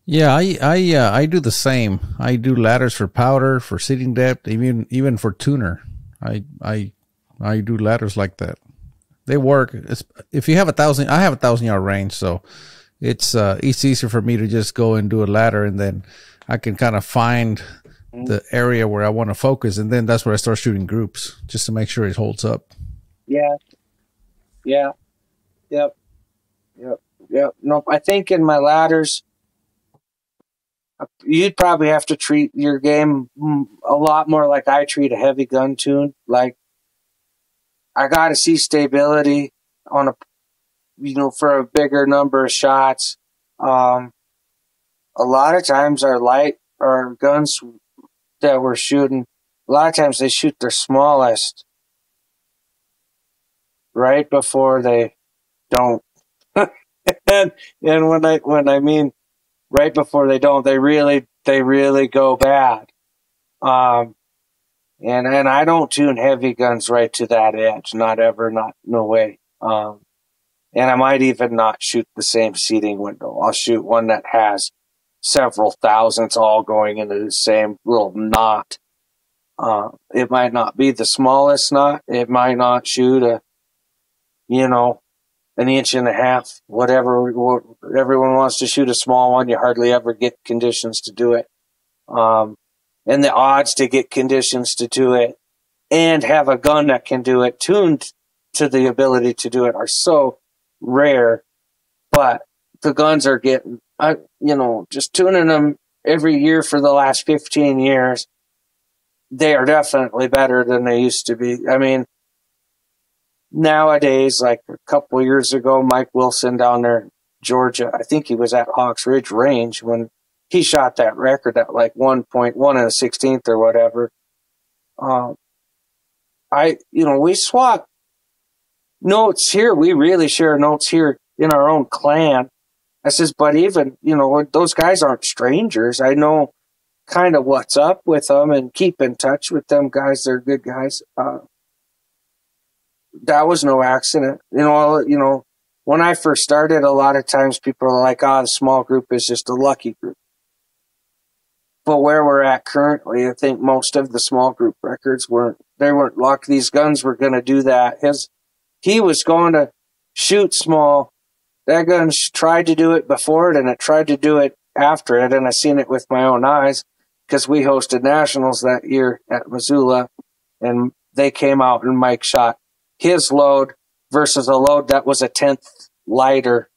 Speaker 1: Yeah, I do the same. I do ladders for powder, for seating depth, even for tuner. I do ladders like that. They work. If you have 1,000, I have 1,000-yard range, so it's easier for me to just go and do a ladder, and then I can kind of find the area where I want to focus, and then that's where I start shooting groups just to make sure it holds up.
Speaker 2: Yeah. Yep. Nope. I think in my ladders, you'd probably have to treat your game a lot more like I treat a heavy gun tune. Like, I got to see stability on for a bigger number of shots. A lot of times our guns that we're shooting, a lot of times they shoot their smallest right before they don't. and when I mean right before they don't, they really go bad. And I don't tune heavy guns right to that edge. Not ever, no way. And I might even not shoot the same seating window. I'll shoot one that has several thousandths all going into the same little knot. It might not be the smallest knot. It might not shoot an inch and a half, whatever. Everyone wants to shoot a small one. You hardly ever get conditions to do it. And the odds to get conditions to do it and have a gun that can do it tuned to the ability to do it are so rare. But the guns are getting, just tuning them every year for the last 15 years. They are definitely better than they used to be. I mean, nowadays, like a couple years ago, Mike Wilson down there in Georgia, I think he was at Hawks Ridge Range when he shot that record at like 1.1 or whatever. We swap notes here. We really share notes here in our own clan. I says, but even, those guys aren't strangers. I know kind of what's up with them and keep in touch with them guys. They're good guys. That was no accident. One when I first started, a lot of times people are like, "Oh, the small group is just a lucky group." But where we're at currently, I think most of the small group records weren't luck. These guns were going to do that. He was going to shoot small. That gun tried to do it before it, and it tried to do it after it, and I seen it with my own eyes because we hosted nationals that year at Mousel, and they came out and Mike shot his load versus a load that was a 10th lighter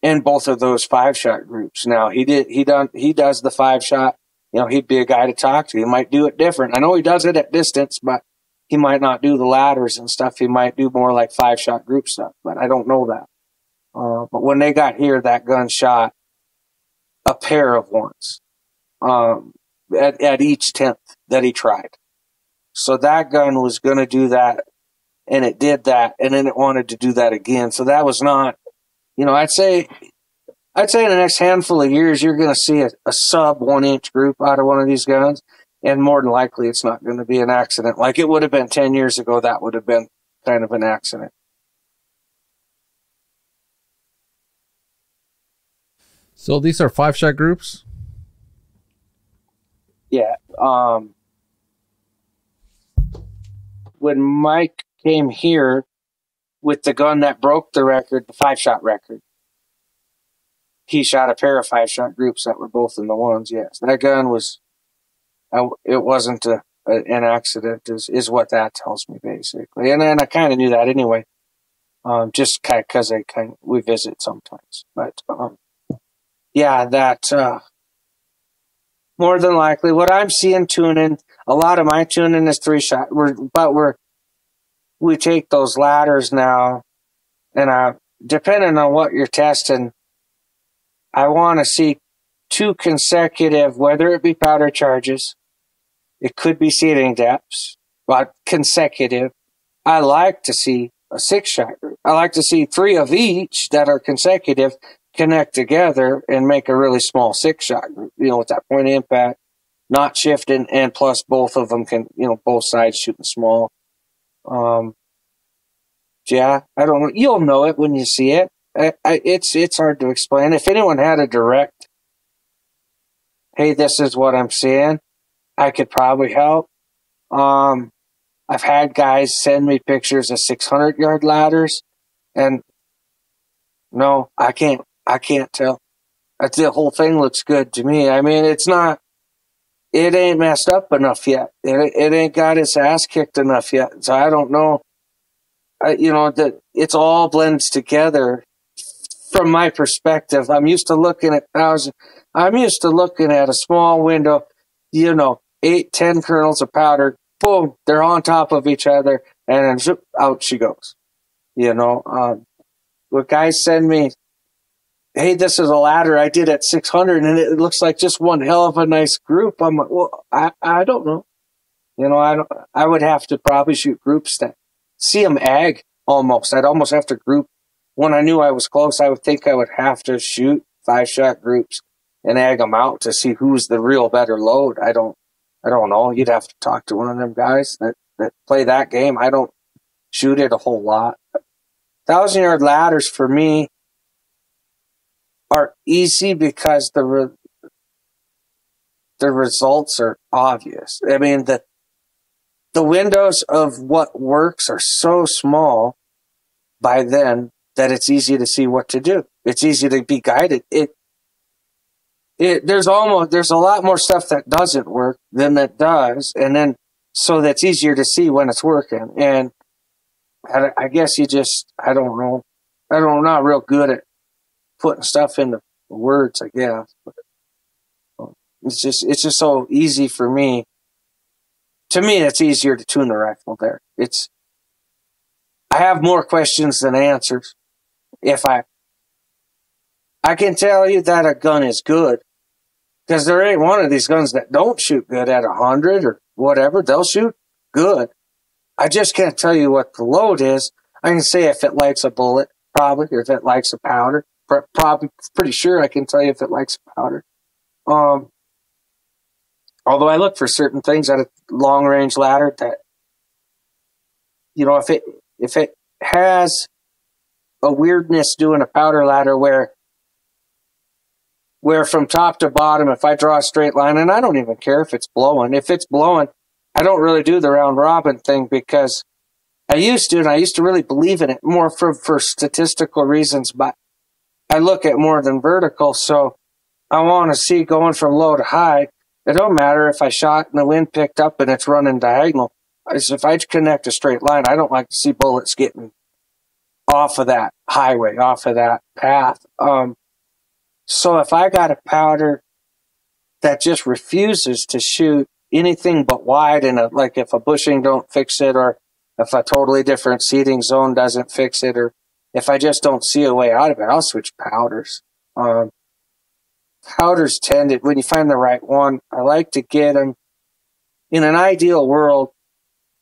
Speaker 2: in both of those 5-shot groups. Now he does the 5-shot. You know, he'd be a guy to talk to. He might do it different. I know he does it at distance, but he might not do the ladders and stuff. He might do more like 5-shot group stuff, but I don't know that. But when they got here, that gun shot a pair of ones at each 10th that he tried. So that gun was going to do that, and it did that, and then it wanted to do that again. So that was not, I'd say in the next handful of years, you're going to see a sub 1-inch group out of one of these guns, and more than likely it's not going to be an accident. Like it would have been 10 years ago, that would have been kind of an accident.
Speaker 1: So these are 5-shot groups?
Speaker 2: Yeah. When Mike came here with the gun that broke the record, the 5-shot record, he shot a pair of 5-shot groups that were both in the ones. Yes, that gun was. It wasn't an accident, is what that tells me basically, and I kind of knew that anyway. Just because we visit sometimes, but yeah, that more than likely what I'm seeing tuning. A lot of my tuning is 3-shot. We take those ladders now, and depending on what you're testing, I want to see 2 consecutive, whether it be powder charges, it could be seating depths, but consecutive. I like to see a 6-shot group. I like to see 3 of each that are consecutive connect together and make a really small 6-shot group, with that point of impact, not shifting, and plus both of them can, both sides shooting small. Yeah, I don't know. You'll know it when you see it. It's hard to explain. If anyone had a direct, hey, this is what I'm seeing, I could probably help. I've had guys send me pictures of 600-yard ladders, and no, I can't tell. The whole thing looks good to me. I mean, it ain't messed up enough yet. It ain't got its ass kicked enough yet. So I don't know. That it's all blends together. From my perspective, I'm used to looking at a small window, 8, 10 kernels of powder, boom, they're on top of each other, and then zip, out she goes. What guys send me, hey, this is a ladder I did at 600, and it looks like just one hell of a nice group. I'm like, well, I don't know. I would have to probably shoot groups that see them ag almost. I'd almost have to group. When I knew I was close, I would think I would have to shoot 5-shot groups and ag them out to see who's the real better load. I don't know. You'd have to talk to one of them guys that play that game. I don't shoot it a whole lot. 1,000-yard ladders for me are easy because the results are obvious. I mean, the windows of what works are so small by then that it's easy to see what to do. It's easy to be guided. There's a lot more stuff that doesn't work than that does, and then so that's easier to see when it's working. And I guess I don't know. I'm not real good at putting stuff into words, I guess. But it's just so easy for me. To me, it's easier to tune the rifle there. I have more questions than answers. I can tell you that a gun is good, because there ain't one of these guns that don't shoot good at 100 or whatever. They'll shoot good. I just can't tell you what the load is. I can say if it likes a bullet, probably, or if it likes a powder. Probably, pretty sure I can tell you if it likes a powder. Although I look for certain things at a long-range ladder that, if it has a weirdness doing a powder ladder where from top to bottom, if I draw a straight line, and I don't even care if it's blowing. If it's blowing, I don't really do the round robin thing because I used to, and I used to really believe in it more for statistical reasons, but I look at more than vertical. So I want to see going from low to high. It don't matter if I shot and the wind picked up and it's running diagonal. If I connect a straight line, I don't like to see bullets getting off of that highway, off of that path. So if I got a powder that just refuses to shoot anything but wide, and like if a bushing don't fix it, or if a totally different seating zone doesn't fix it, or if I just don't see a way out of it, I'll switch powders. Powders tended, when you find the right one, I like to get them in an ideal world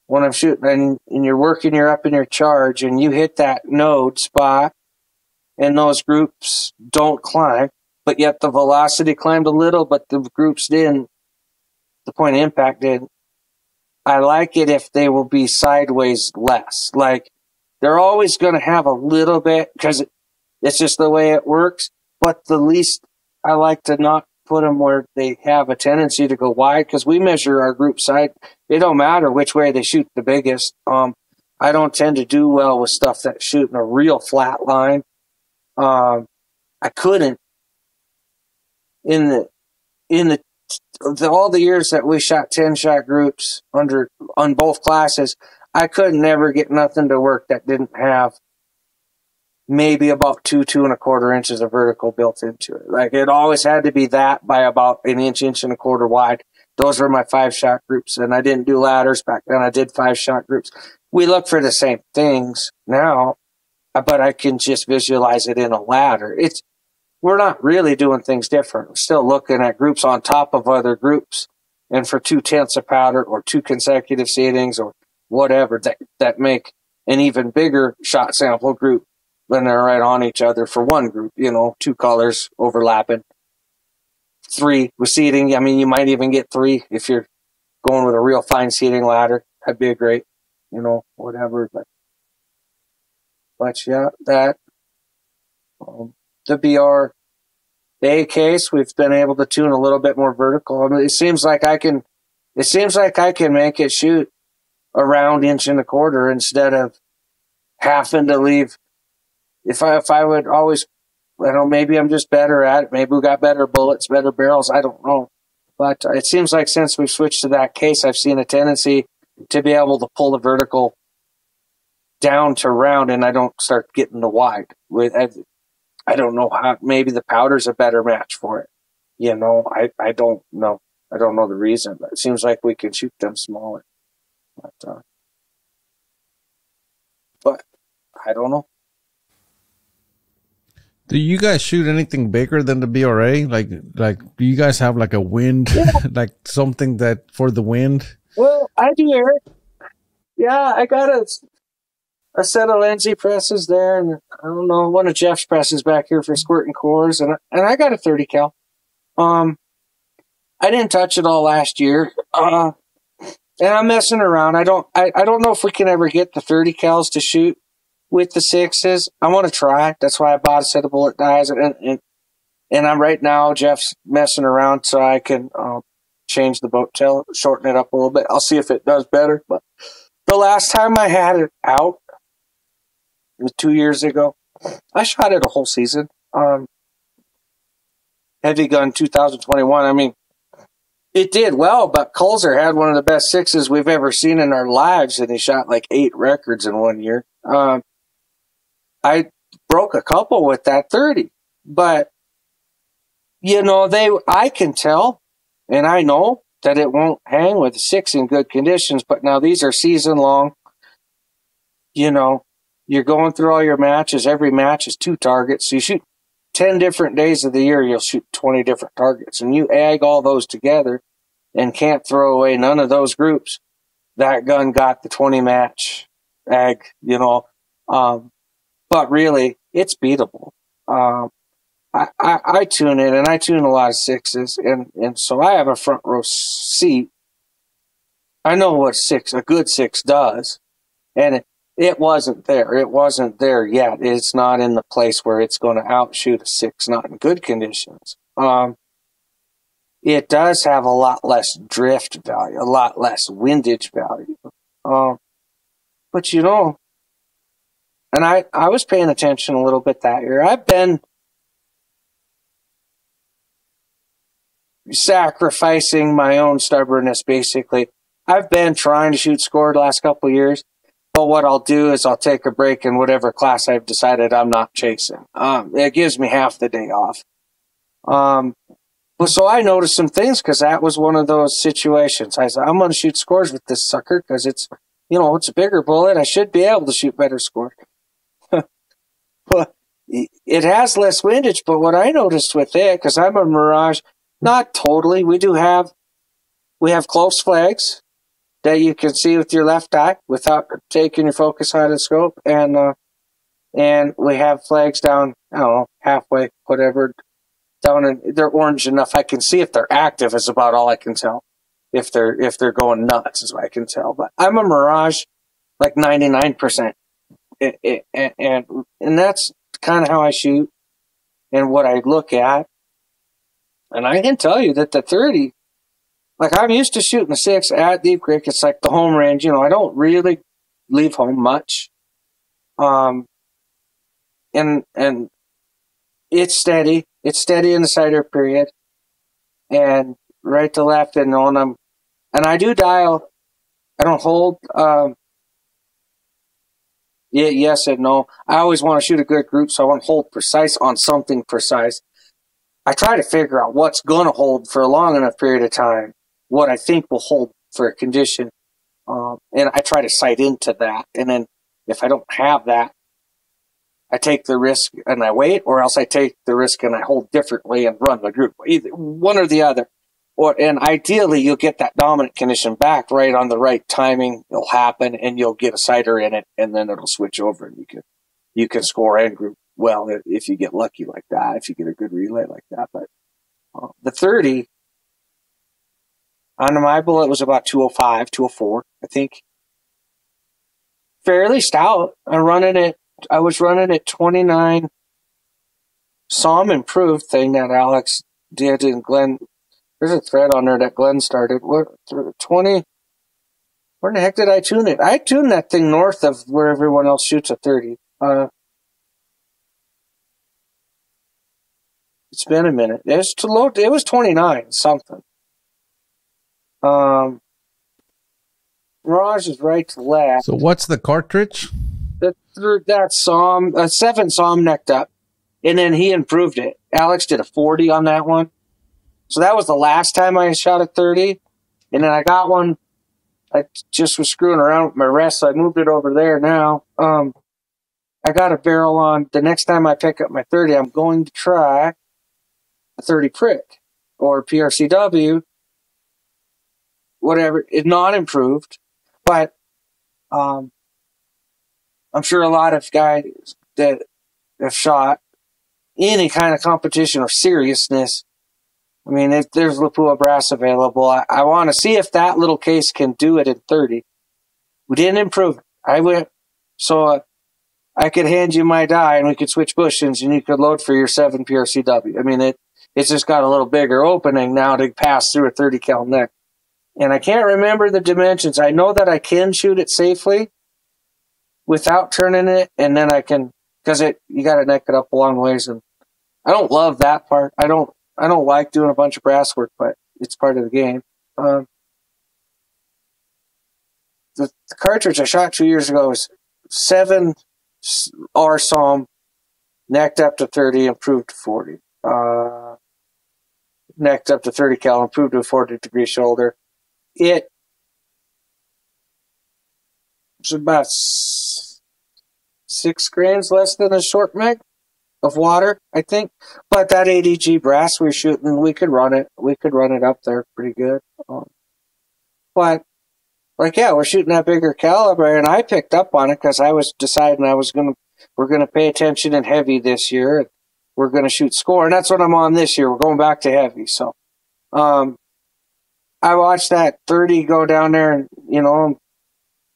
Speaker 2: when I'm shooting and you're up in your charge and you hit that node spot and those groups don't climb, but yet the velocity climbed a little, but the groups didn't. The point of impact didn't. I like it if they will be sideways less. Like, they're always going to have a little bit because it's just the way it works, but the least I like to not put them where they have a tendency to go wide because we measure our group side. It don't matter which way they shoot the biggest. I don't tend to do well with stuff that's shooting a real flat line. I couldn't in all the years that we shot 10-shot groups on both classes. I could never get nothing to work that didn't have maybe about 2.25 inches of vertical built into it. Like, it always had to be that by about an inch and a quarter wide. Those were my 5-shot groups, and I didn't do ladders back then. I did 5-shot groups. We look for the same things now, but I can just visualize it in a ladder. We're not really doing things different. We're still looking at groups on top of other groups, and for 2/10 of powder or 2 consecutive seatings or whatever that make an even bigger shot sample group when they're right on each other for one group, 2 colors overlapping. 3 with seating. I mean, you might even get 3 if you're going with a real fine seating ladder. That'd be a great, whatever. But yeah, that, the BR, the A case, we've been able to tune a little bit more vertical. I mean, it seems like I can make it shoot around 1.25 inches instead of having to leave. If I would always, maybe I'm just better at it. Maybe we got better bullets, better barrels. I don't know. But it seems like since we've switched to that case, I've seen a tendency to be able to pull the vertical down to round, and I don't start getting the wide. I don't know how. Maybe the powder's a better match for it. I don't know. I don't know the reason, but it seems like we can shoot them smaller. But I don't know.
Speaker 1: Do you guys shoot anything bigger than the BRA? Like, do you guys have like a wind, like something that for the wind?
Speaker 2: Well, I do, Eric. Yeah, I got a set of Lindsay presses there, and I don't know, one of Jeff's presses back here for squirting cores, and I got a 30 cal. I didn't touch it all last year, and I'm messing around. I don't know if we can ever get the 30 cals to shoot with the 6s. I want to try. That's why I bought a set of bullet dies, and I'm right now, Jeff's messing around so I can change the boat tail, shorten it up a little bit. I'll see if it does better. But the last time I had it out, it was 2 years ago. I shot it a whole season. Heavy Gun 2021. I mean, it did well, but Kulzer had one of the best 6s we've ever seen in our lives, and he shot like 8 records in 1 year. I broke a couple with that 30, but I can tell, and I know that it won't hang with a 6 in good conditions. But now these are season long. You're going through all your matches. Every match is 2 targets. So you shoot 10 different days of the year. You'll shoot 20 different targets, and you ag all those together and can't throw away none of those groups. That gun got the 20 match ag, but really it's beatable. I tune it, and I tune a lot of 6s, and so I have a front row seat. I know what a good 6 does, and It wasn't there. It wasn't there yet. It's not in the place where it's going to outshoot a 6, not in good conditions. It does have a lot less drift value, a lot less windage value. But you know, and I was paying attention a little bit that year. I've been sacrificing my own stubbornness, basically. I've been trying to shoot score the last couple of years, but what I'll do is I'll take a break in whatever class I've decided I'm not chasing. It gives me half the day off. But so I noticed some things because that was one of those situations. I said, I'm going to shoot scores with this sucker because it's, you know, it's a bigger bullet. I should be able to shoot better scores. But it has less windage, but what I noticed with it, because I'm a Mirage, not totally. We have close flags that you can see with your left eye without taking your focus out of the scope, and we have flags down, I don't know, halfway, whatever, down, and they're orange enough. I can see if they're active is about all I can tell. If they're going nuts is what I can tell. But I'm a Mirage, like 99%. And that's kind of how I shoot and what I look at. And I can tell you that the 30, like I'm used to shooting a 6 at Deep Creek. It's like the home range. You know, I don't really leave home much. And it's steady. It's steady in the sighter period. And right to left and on and I do dial. I don't hold. Yeah, yes and no. I always want to shoot a good group, so I want to hold precise on something precise. I try to figure out what's going to hold for a long enough period of time, what I think will hold for a condition, and I try to sight into that. And then if I don't have that, I take the risk and I wait, or else I take the risk and I hold differently and run the group. Either one or the other. And ideally, you'll get that dominant condition back right on the right timing. It'll happen, and you'll get a sighter in it, and then it'll switch over, and you can score and group well if you get lucky like that, if you get a good relay like that. But the 30 on my bullet was about 205, 204, I think. Fairly stout. I was running it 29. Some improved thing that Alex did, and Glenn. There's a thread on there that Glenn started. What 20? Where the heck did I tune it? I tuned that thing north of where everyone else shoots a 30. It's been a minute. It was too low. It was 29 something. Raj is right to left.
Speaker 1: So what's the cartridge?
Speaker 2: That's a 7 SOM necked up, and then he improved it. Alex did a 40 on that one. So that was the last time I shot a 30. And then I got one. I just was screwing around with my rest, so I moved it over there now. I got a barrel on. The next time I pick up my 30, I'm going to try a 30 prick or PRCW, whatever. It's not improved, but I'm sure a lot of guys that have shot any kind of competition or seriousness, I mean, if there's Lapua brass available, I want to see if that little case can do it in 30. We didn't improve it. I went, so I could hand you my die and we could switch bushings and you could load for your 7 PRCW. I mean, it's just got a little bigger opening now to pass through a 30 cal neck. And I can't remember the dimensions. I know that I can shoot it safely without turning it, and then I can, because you got to neck it up a long ways. And I don't love that part. I don't like doing a bunch of brass work, but it's part of the game. The cartridge I shot 2 years ago was 7 R SOM, necked up to 30, improved to 40. Necked up to 30 cal, improved to a 40-degree shoulder. It was about 6 grains less than a short meg of water, I think. But that ADG brass we're shooting, we could run it. We could run it up there pretty good. But, like, yeah, we're shooting that bigger caliber, and I picked up on it because I was deciding we're going to pay attention in heavy this year. And we're going to shoot score, and that's what I'm on this year. We're going back to heavy. So, I watched that 30 go down there, and,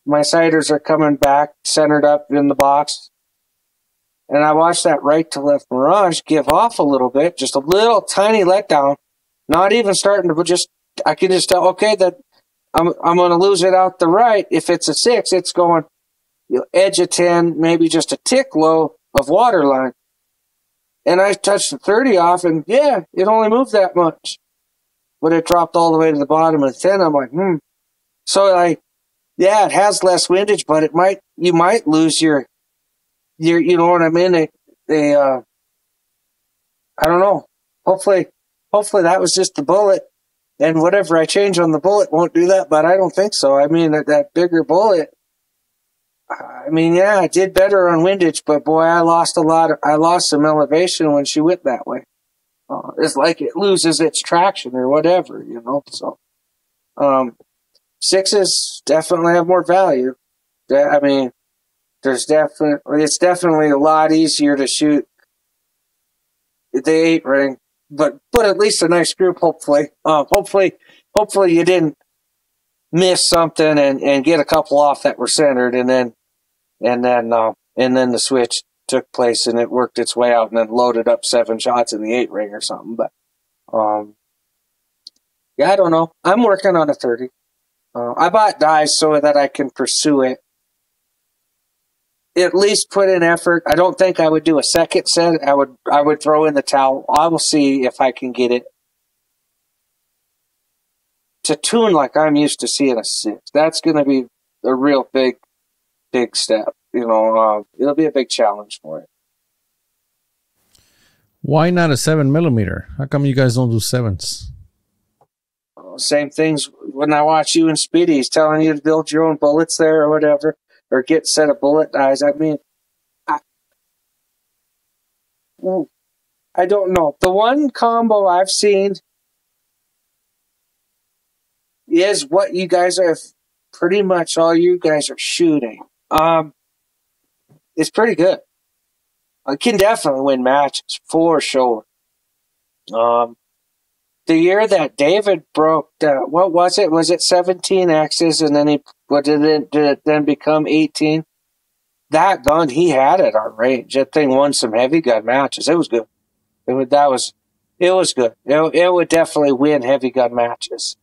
Speaker 2: my sighters are coming back, centered up in the box. And I watched that right to left mirage give off a little bit, just a little tiny letdown. Not even starting to I can just tell, okay, that I'm going to lose it out the right. If it's a 6, it's going edge of 10, maybe just a tick low of water line. And I touched the 30 off, and yeah, it only moved that much. But it dropped all the way to the bottom of the 10. I'm like, So yeah, it has less windage, but you might lose your you know what I mean? I don't know. Hopefully that was just the bullet, and whatever I change on the bullet won't do that, but I don't think so. I mean, that bigger bullet, I mean, yeah, it did better on windage, but boy, I lost some elevation when she went that way. It's like it loses its traction or whatever, you know, so, 6s definitely have more value. I mean, it's definitely a lot easier to shoot the 8 ring, but at least a nice group, hopefully. Hopefully you didn't miss something and get a couple off that were centered, and then the switch took place and it worked its way out and then loaded up 7 shots in the 8 ring or something. But yeah, I don't know. I'm working on a 30. I bought dies so that I can pursue it. At least put in effort. I don't think I would do a second set. I would throw in the towel. I will see if I can get it to tune like I'm used to seeing a 6. That's going to be a real big step. You know, it'll be a big challenge for it.
Speaker 1: Why not a 7mm? How come you guys don't do 7s?
Speaker 2: Same things when I watch you and Speedy's telling you to build your own bullets there or whatever, or get a set of bullet dies. I mean, I don't know. The one combo I've seen is what you guys are pretty much all you guys are shooting. It's pretty good. I can definitely win matches for sure. The year that David broke, what was it? Was it 17 X's, and then did it then become 18? That gun, he had at our range. That thing won some heavy gun matches. It was good. It was good. It would definitely win heavy gun matches.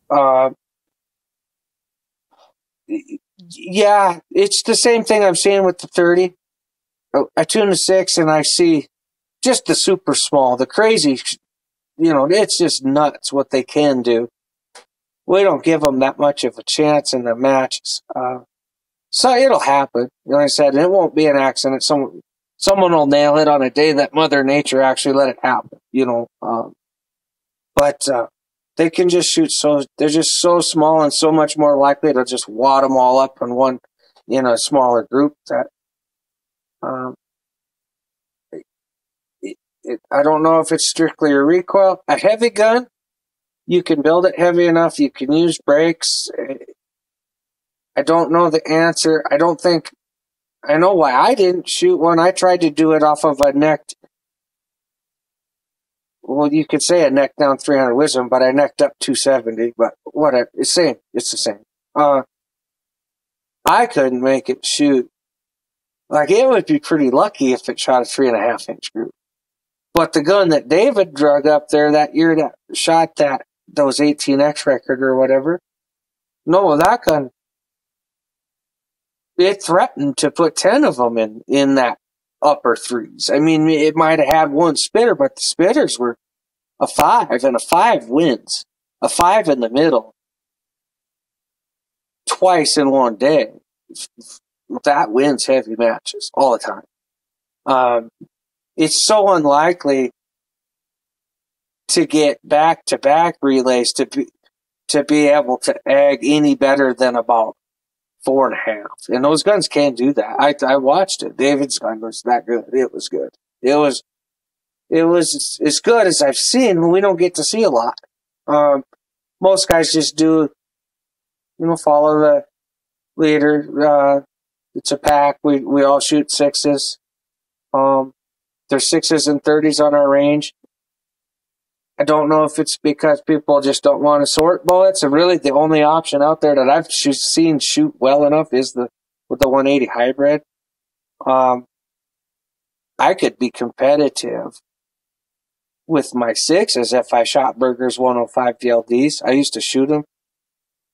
Speaker 2: Yeah, it's the same thing I'm seeing with the 30. I tune the 6 and I see just the super small, the crazy. You know, it's just nuts what they can do. We don't give them that much of a chance in the matches. So it'll happen. Like I said, it won't be an accident. Someone will nail it on a day that Mother Nature actually let it happen, you know. But they can just shoot they're just so small and so much more likely to just wad them all up in one, a smaller group that, I don't know if it's strictly a recoil. A heavy gun, you can build it heavy enough. You can use brakes. I don't know the answer. I know why I didn't shoot one. I tried to do it off of a necked, well, you could say a neck down 300 Wisdom, but I necked up 270. But whatever, it's the same. I couldn't make it shoot. Like, it would be pretty lucky if it shot a 3.5-inch group. But the gun that David drug up there that year that shot those 18X record or whatever, no, that gun, it threatened to put 10 of them in that upper threes. I mean, it might have had one spitter, but the spitters were a 5, and a 5 wins. A 5 in the middle twice in one day. That wins heavy matches all the time. It's so unlikely to get back-to-back relays to be able to ag any better than about 4.5. And those guns can't do that. I watched it. David's gun was that good. It was good. It was as good as I've seen, but we don't get to see a lot. Most guys just do, follow the leader. It's a pack. We all shoot 6s. There's 6s and 30s on our range. I don't know if it's because people just don't want to sort bullets, and really the only option out there that I've seen shoot well enough is with the 180 hybrid. I could be competitive with my sixes if I shot Berger's 105 VLDs. I used to shoot them.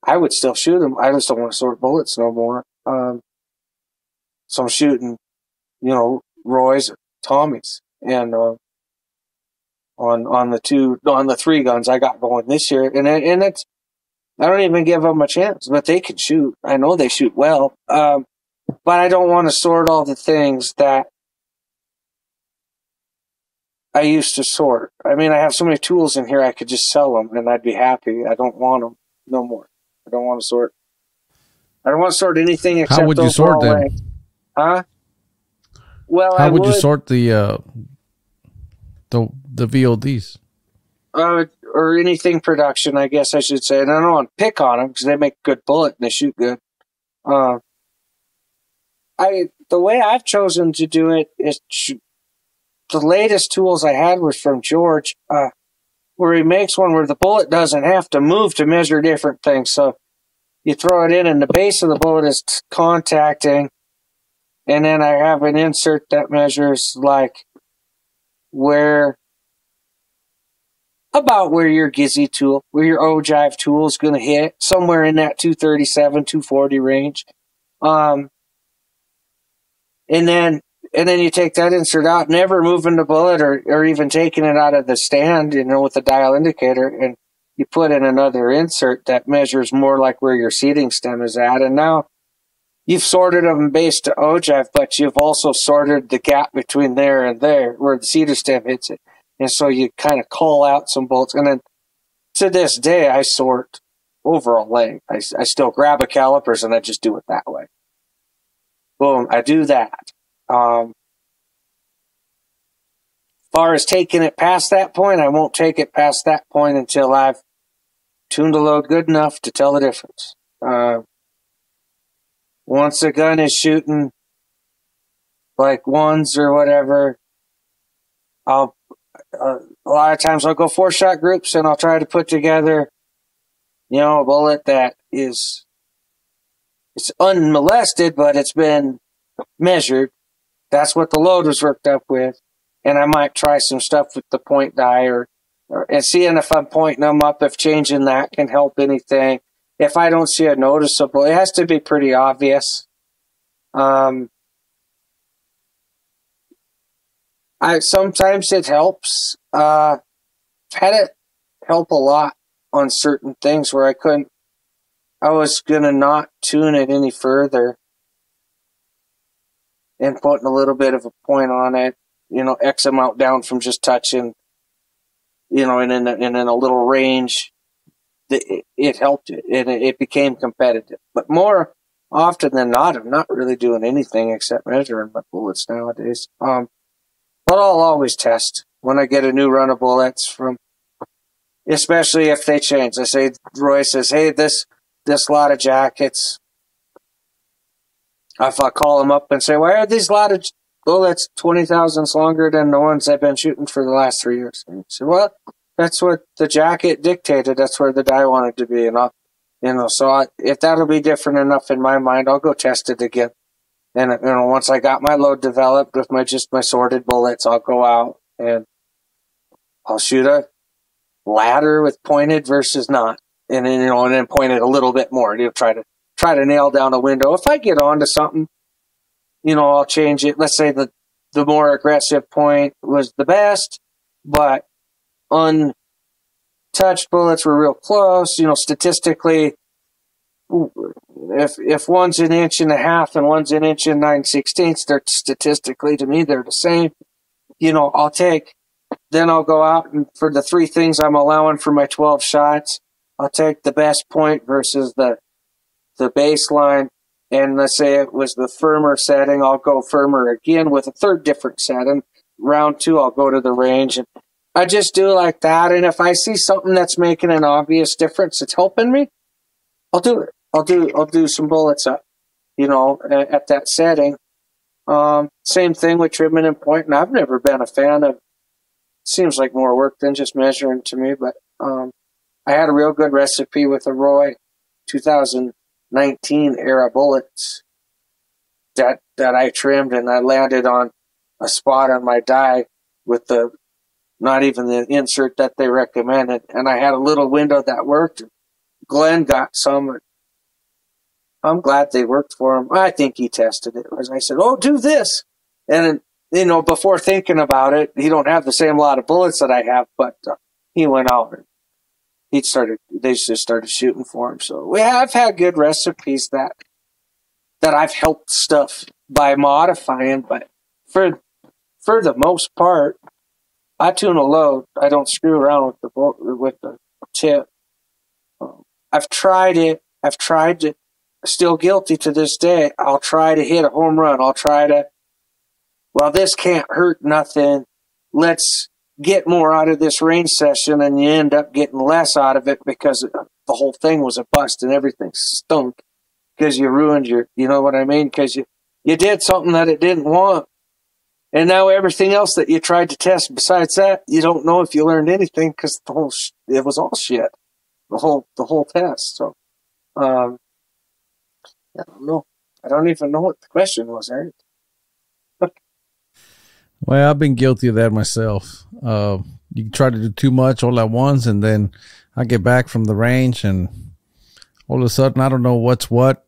Speaker 2: I would still shoot them. I just don't want to sort bullets no more. So I'm shooting, Roy's or Tommy's, and on the 3 guns I got going this year, and it's, I don't even give them a chance, but they can shoot. I know they shoot well, but I don't want to sort all the things that I used to sort. I mean, I have so many tools in here I could just sell them and I'd be happy. I don't want them no more. I don't want to sort. I don't want to sort anything except.
Speaker 1: How would you sort them?
Speaker 2: Length. Huh? Well,
Speaker 1: how would you sort the VODs?
Speaker 2: Or anything production, I guess I should say. And I don't want to pick on them because they make a good bullet and they shoot good. The way I've chosen to do it is the latest tools I had was from George, where he makes one where the bullet doesn't have to move to measure different things. So you throw it in and the base of the bullet is contacting, and then I have an insert that measures like about where your Gizzy tool, where your ogive tool is going to hit, somewhere in that 237, 240 range. And then you take that insert out, never moving the bullet or even taking it out of the stand, with the dial indicator, and you put in another insert that measures more like where your seating stem is at. And now you've sorted them based to ogive, but you've also sorted the gap between there and there where the seater stem hits it. And so you kind of call out some bolts. And then to this day, I sort overall length. I still grab a calipers and I just do it that way. Boom, I do that. Far as taking it past that point, I won't take it past that point until I've tuned the load good enough to tell the difference. Once the gun is shooting like ones or whatever, a lot of times I'll go 4-shot groups and I'll try to put together, a bullet that it's unmolested, but it's been measured. That's what the load was worked up with. And I might try some stuff with the point die and seeing if I'm pointing them up, if changing that can help anything. If I don't see a noticeable, it has to be pretty obvious. Sometimes it helps. I've had it help a lot on certain things where I was going to not tune it any further and putting a little bit of a point on it, X amount down from just touching, and in a little range, it helped it, and it became competitive. But more often than not, I'm not really doing anything except measuring my bullets nowadays. But I'll always test when I get a new run of bullets especially if they change. Roy says, hey, this lot of jackets, if I call them up and say, why are these lot of bullets 20 thousandths longer than the ones I've been shooting for the last 3 years? And he said, well, that's what the jacket dictated. That's where the die wanted to be. If that'll be different enough in my mind, I'll go test it again. And, once I got my load developed with my sorted bullets, I'll go out and I'll shoot a ladder with pointed versus not. And then, and then point it a little bit more. Try to nail down a window. If I get onto something, I'll change it. Let's say the more aggressive point was the best, but untouched bullets were real close. Statistically, if one's an inch and a half and one's an inch and 9/16, they're statistically, to me, they're the same. Then I'll go out and for the 3 things I'm allowing for my 12 shots, I'll take the best point versus the baseline. And let's say it was the firmer setting, I'll go firmer again with a 3rd different setting. Round 2, I'll go to the range. And I just do like that. And if I see something that's making an obvious difference, it's helping me, I'll do it. I'll do some bullets up, at that setting. Same thing with trimming and pointing. I've never been a fan of seems like more work than just measuring to me, but I had a real good recipe with a Roy 2019 era bullets that I trimmed, and I landed on a spot on my die with not even the insert that they recommended, and I had a little window that worked. Glenn got some. I'm glad they worked for him. I think he tested it. I said, "Oh, do this," and before thinking about it, he don't have the same lot of bullets that I have, but he went out and they just started shooting for him. So we have had good recipes that I've helped stuff by modifying, but for the most part, I tune a load. I don't screw around with the tip. I've tried it. Still guilty to this day. I'll try to hit a home run. I'll try to, well, this can't hurt nothing. Let's get more out of this range session, and you end up getting less out of it because the whole thing was a bust and everything stunk because you ruined you know what I mean? Because you did something that it didn't want. And now everything else that you tried to test besides that, you don't know if you learned anything because it was all shit. The whole test. So, I don't know. I don't even know what the question was, Eric.
Speaker 1: Well, I've been guilty of that myself. You try to do too much all at once, and then I get back from the range, and all of a sudden I don't know what's what.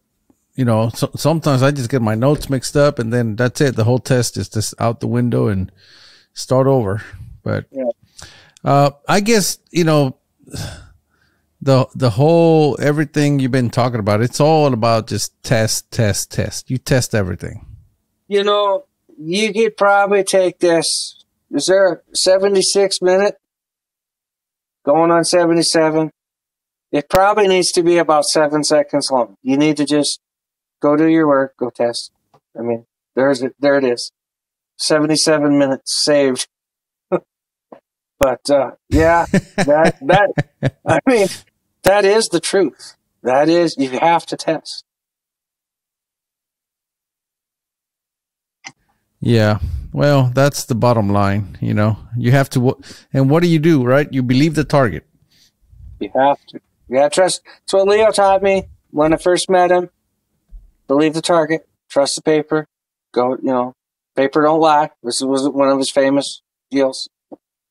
Speaker 1: Sometimes I just get my notes mixed up, and then that's it. The whole test is just out the window and start over. But I guess the whole everything you've been talking about, it's all about just test. You test everything.
Speaker 2: You could probably take this. Is there a 76 minute? Going on 77. It probably needs to be about 7 seconds long. You need to just go do your work, go test. I mean, there it is. 77 minutes saved. But yeah, I mean, that is the truth. That is, you have to test.
Speaker 1: Yeah. Well, that's the bottom line. You have to, and what do you do, right? You believe the target.
Speaker 2: You have to. You got to trust. That's what Leo taught me when I first met him. Believe the target. Trust the paper. Go, paper don't lie. This was one of his famous deals.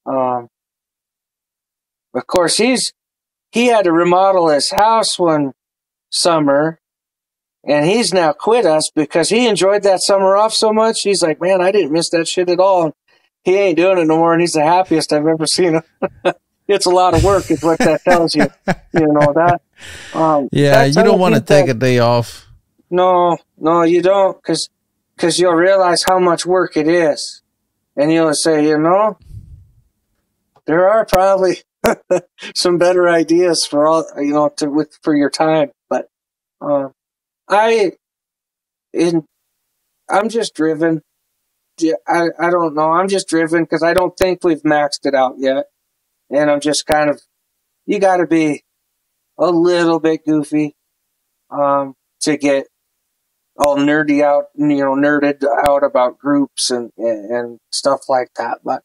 Speaker 2: Of course, he had to remodel his house one summer, and he's now quit us because he enjoyed that summer off so much. He's like, man, I didn't miss that shit at all. He ain't doing it no more, and he's the happiest I've ever seen him. It's a lot of work, is what that tells you. That.
Speaker 1: Yeah, you don't want to take a day off.
Speaker 2: No, you don't, because you'll realize how much work it is, and you'll say, there are probably some better ideas for all for your time, but I'm just driven. I don't know. I'm just driven because I don't think we've maxed it out yet, and I'm just kind of. You got to be a little bit goofy to get all nerded out about groups and stuff like that. But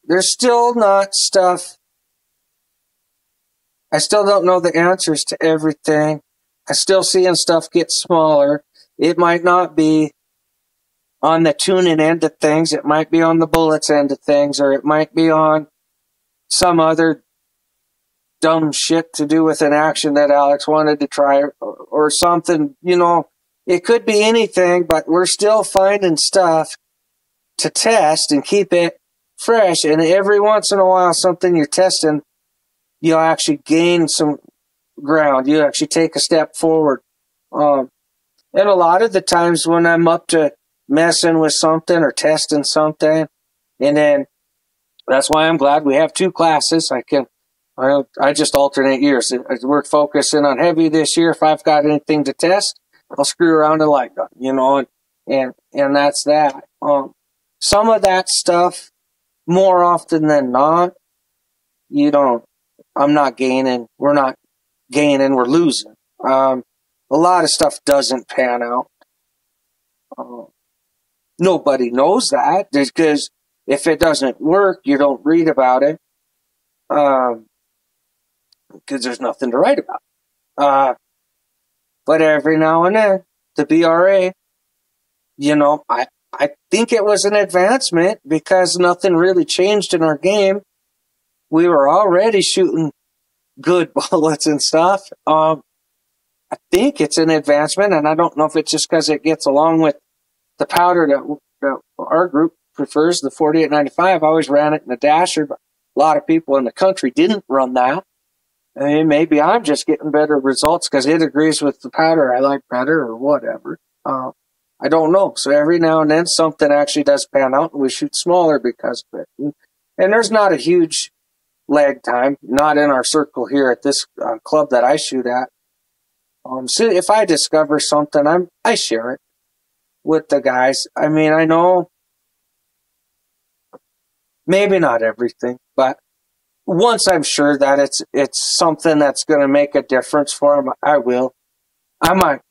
Speaker 2: there's still not stuff. I still don't know the answers to everything. I still seeing stuff get smaller. It might not be on the tuning end of things. It might be on the bullets end of things, or it might be on some other dumb shit to do with an action that Alex wanted to try or something. It could be anything, but we're still finding stuff to test and keep it fresh. And every once in a while, something you're testing, you'll actually gain some ground. You actually take a step forward. And a lot of the times when I'm up to messing with something or testing something, and then that's why I'm glad we have 2 classes. I just alternate years. We're focusing on heavy this year. If I've got anything to test, I'll screw around in light gun, and that's that. Some of that stuff, more often than not, I'm not gaining. We're not gaining. We're losing. A lot of stuff doesn't pan out. Nobody knows that because If it doesn't work, you don't read about it, because there's nothing to write about. But every now and then, the BRA, I think it was an advancement because nothing really changed in our game. We were already shooting good bullets and stuff. I think it's an advancement, and I don't know if it's just because it gets along with the powder that our group prefers, the 4895. I always ran it in the dasher, but a lot of people in the country didn't run that. I mean, maybe I'm just getting better results because it agrees with the powder I like better or whatever. I don't know. So every now and then something actually does pan out and we shoot smaller because of it. And there's not a huge lag time, not in our circle here at this club that I shoot at. So if I discover something, I share it with the guys. I mean, I know maybe not everything, but once I'm sure that it's something that's going to make a difference for them, I will. I might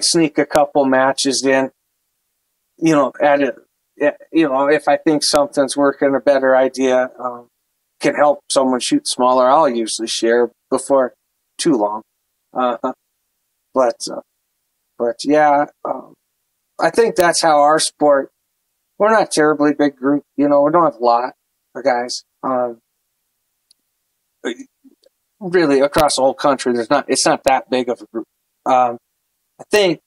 Speaker 2: sneak a couple matches in, if I think something's working, a better idea can help someone shoot smaller. I'll usually share before too long. But yeah, I think that's how our sport. We're not a terribly big group, we don't have a lot of guys. Really, across the whole country, it's not that big of a group. I think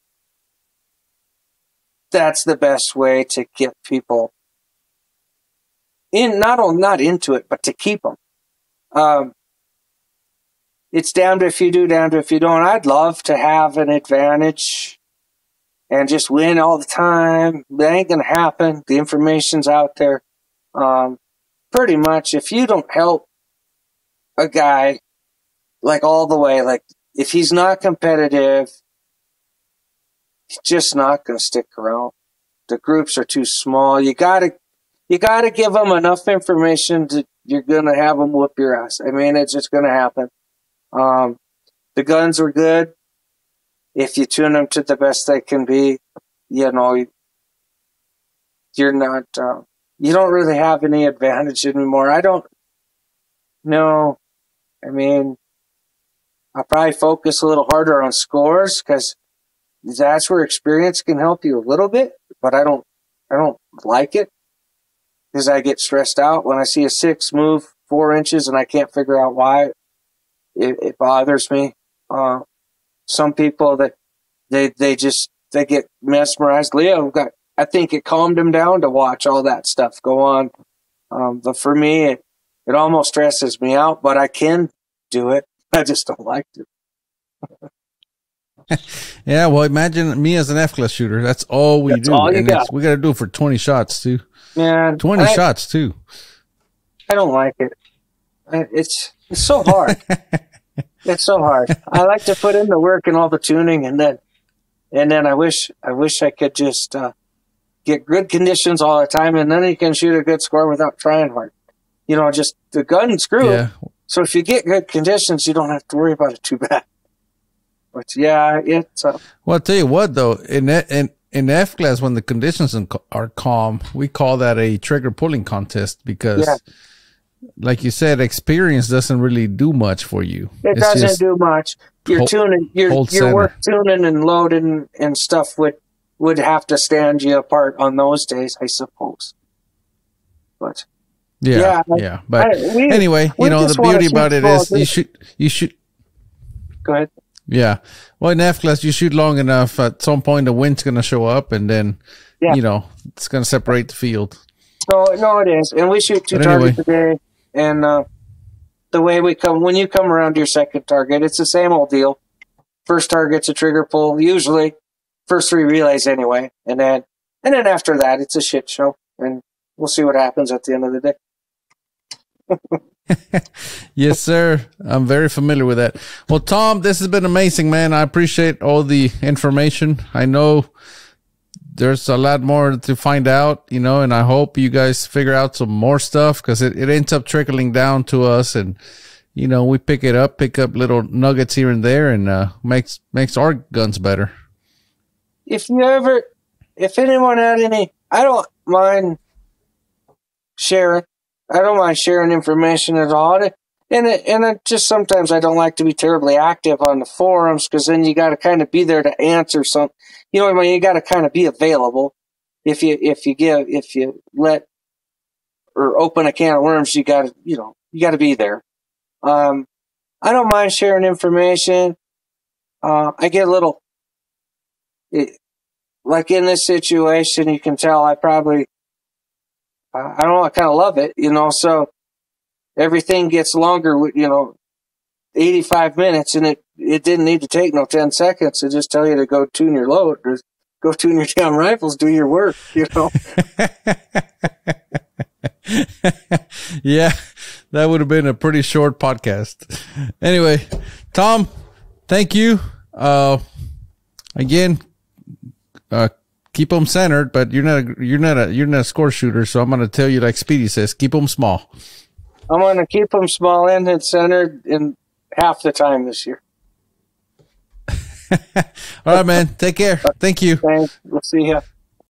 Speaker 2: that's the best way to get people in, not into it, but to keep them. It's damned if you do, damned if you don't. I'd love to have an advantage and just win all the time. That ain't going to happen. The information's out there. Pretty much, if you don't help a guy like all the way, like if he's not competitive, he's just not going to stick around. The groups are too small. You gotta give them enough information that you're going to have them whoop your ass. I mean, it's just going to happen. The guns are good. If you tune them to the best they can be, you're not, you don't really have any advantage anymore. I don't know. I mean, I'll probably focus a little harder on scores because that's where experience can help you a little bit, but I don't like it because I get stressed out when I see a 6 move 4 inches and I can't figure out why. It bothers me. Some people that they get mesmerized. Leo I think it calmed him down to watch all that stuff go on. But for me, it almost stresses me out, but I can do it. I just don't like to.
Speaker 1: Yeah, well, imagine me as an F-class shooter. That's all we do.
Speaker 2: All you got.
Speaker 1: We got to do it for 20 shots, too.
Speaker 2: Man,
Speaker 1: 20 shots, too.
Speaker 2: I don't like it. It's so hard. It's so hard. I like to put in the work and all the tuning, and then I wish I could just get good conditions all the time, and then you can shoot a good score without trying hard. Just the gun and screw. Yeah. So if you get good conditions, you don't have to worry about it too bad. But yeah, it's. Well,
Speaker 1: I'll tell you what, though, in F-class, when the conditions are calm, we call that a trigger pulling contest because. Yeah. Like you said, experience doesn't really do much for you.
Speaker 2: It doesn't do much. You're tuning, your work tuning and loading and stuff would have to stand you apart on those days, I suppose. But
Speaker 1: yeah. But anyway, the beauty about it is you should.
Speaker 2: Go ahead.
Speaker 1: Yeah. Well, in F-class, you shoot long enough. At some point, the wind's going to show up, and then it's going to separate the field.
Speaker 2: No, it is, and we shoot 2 targets a day. And the way when you come around to your second target, it's the same old deal. First target's a trigger pull, usually first 3 relays anyway, and then after that, it's a shit show, and we'll see what happens at the end of the day.
Speaker 1: Yes, sir. I'm very familiar with that. Well, Tom, this has been amazing, man. I appreciate all the information. I know there's a lot more to find out, and I hope you guys figure out some more stuff because it ends up trickling down to us, and we pick up little nuggets here and there, and makes our guns better. If
Speaker 2: anyone had any, I don't mind sharing. I don't mind sharing information at all. And it just sometimes I don't like to be terribly active on the forums because then you got to kind of be there to answer some. You know what I mean? You got to kind of be available. If you let or open a can of worms, you got to be there. I don't mind sharing information. I get a little, like in this situation, you can tell I probably, I don't know, I kind of love it, so everything gets longer, 85 minutes, and it didn't need to take no 10 seconds to just tell you to go tune your load, or go tune your damn rifles, do your work,
Speaker 1: Yeah, that would have been a pretty short podcast. Anyway, Tom, thank you. Again, keep them centered, but you're not a score shooter, so I'm going to tell you like Speedy says, keep them small.
Speaker 2: I'm going to keep them small and centered in half the time this year.
Speaker 1: All right, man. Take care. Thank you.
Speaker 2: Thanks. We'll see you.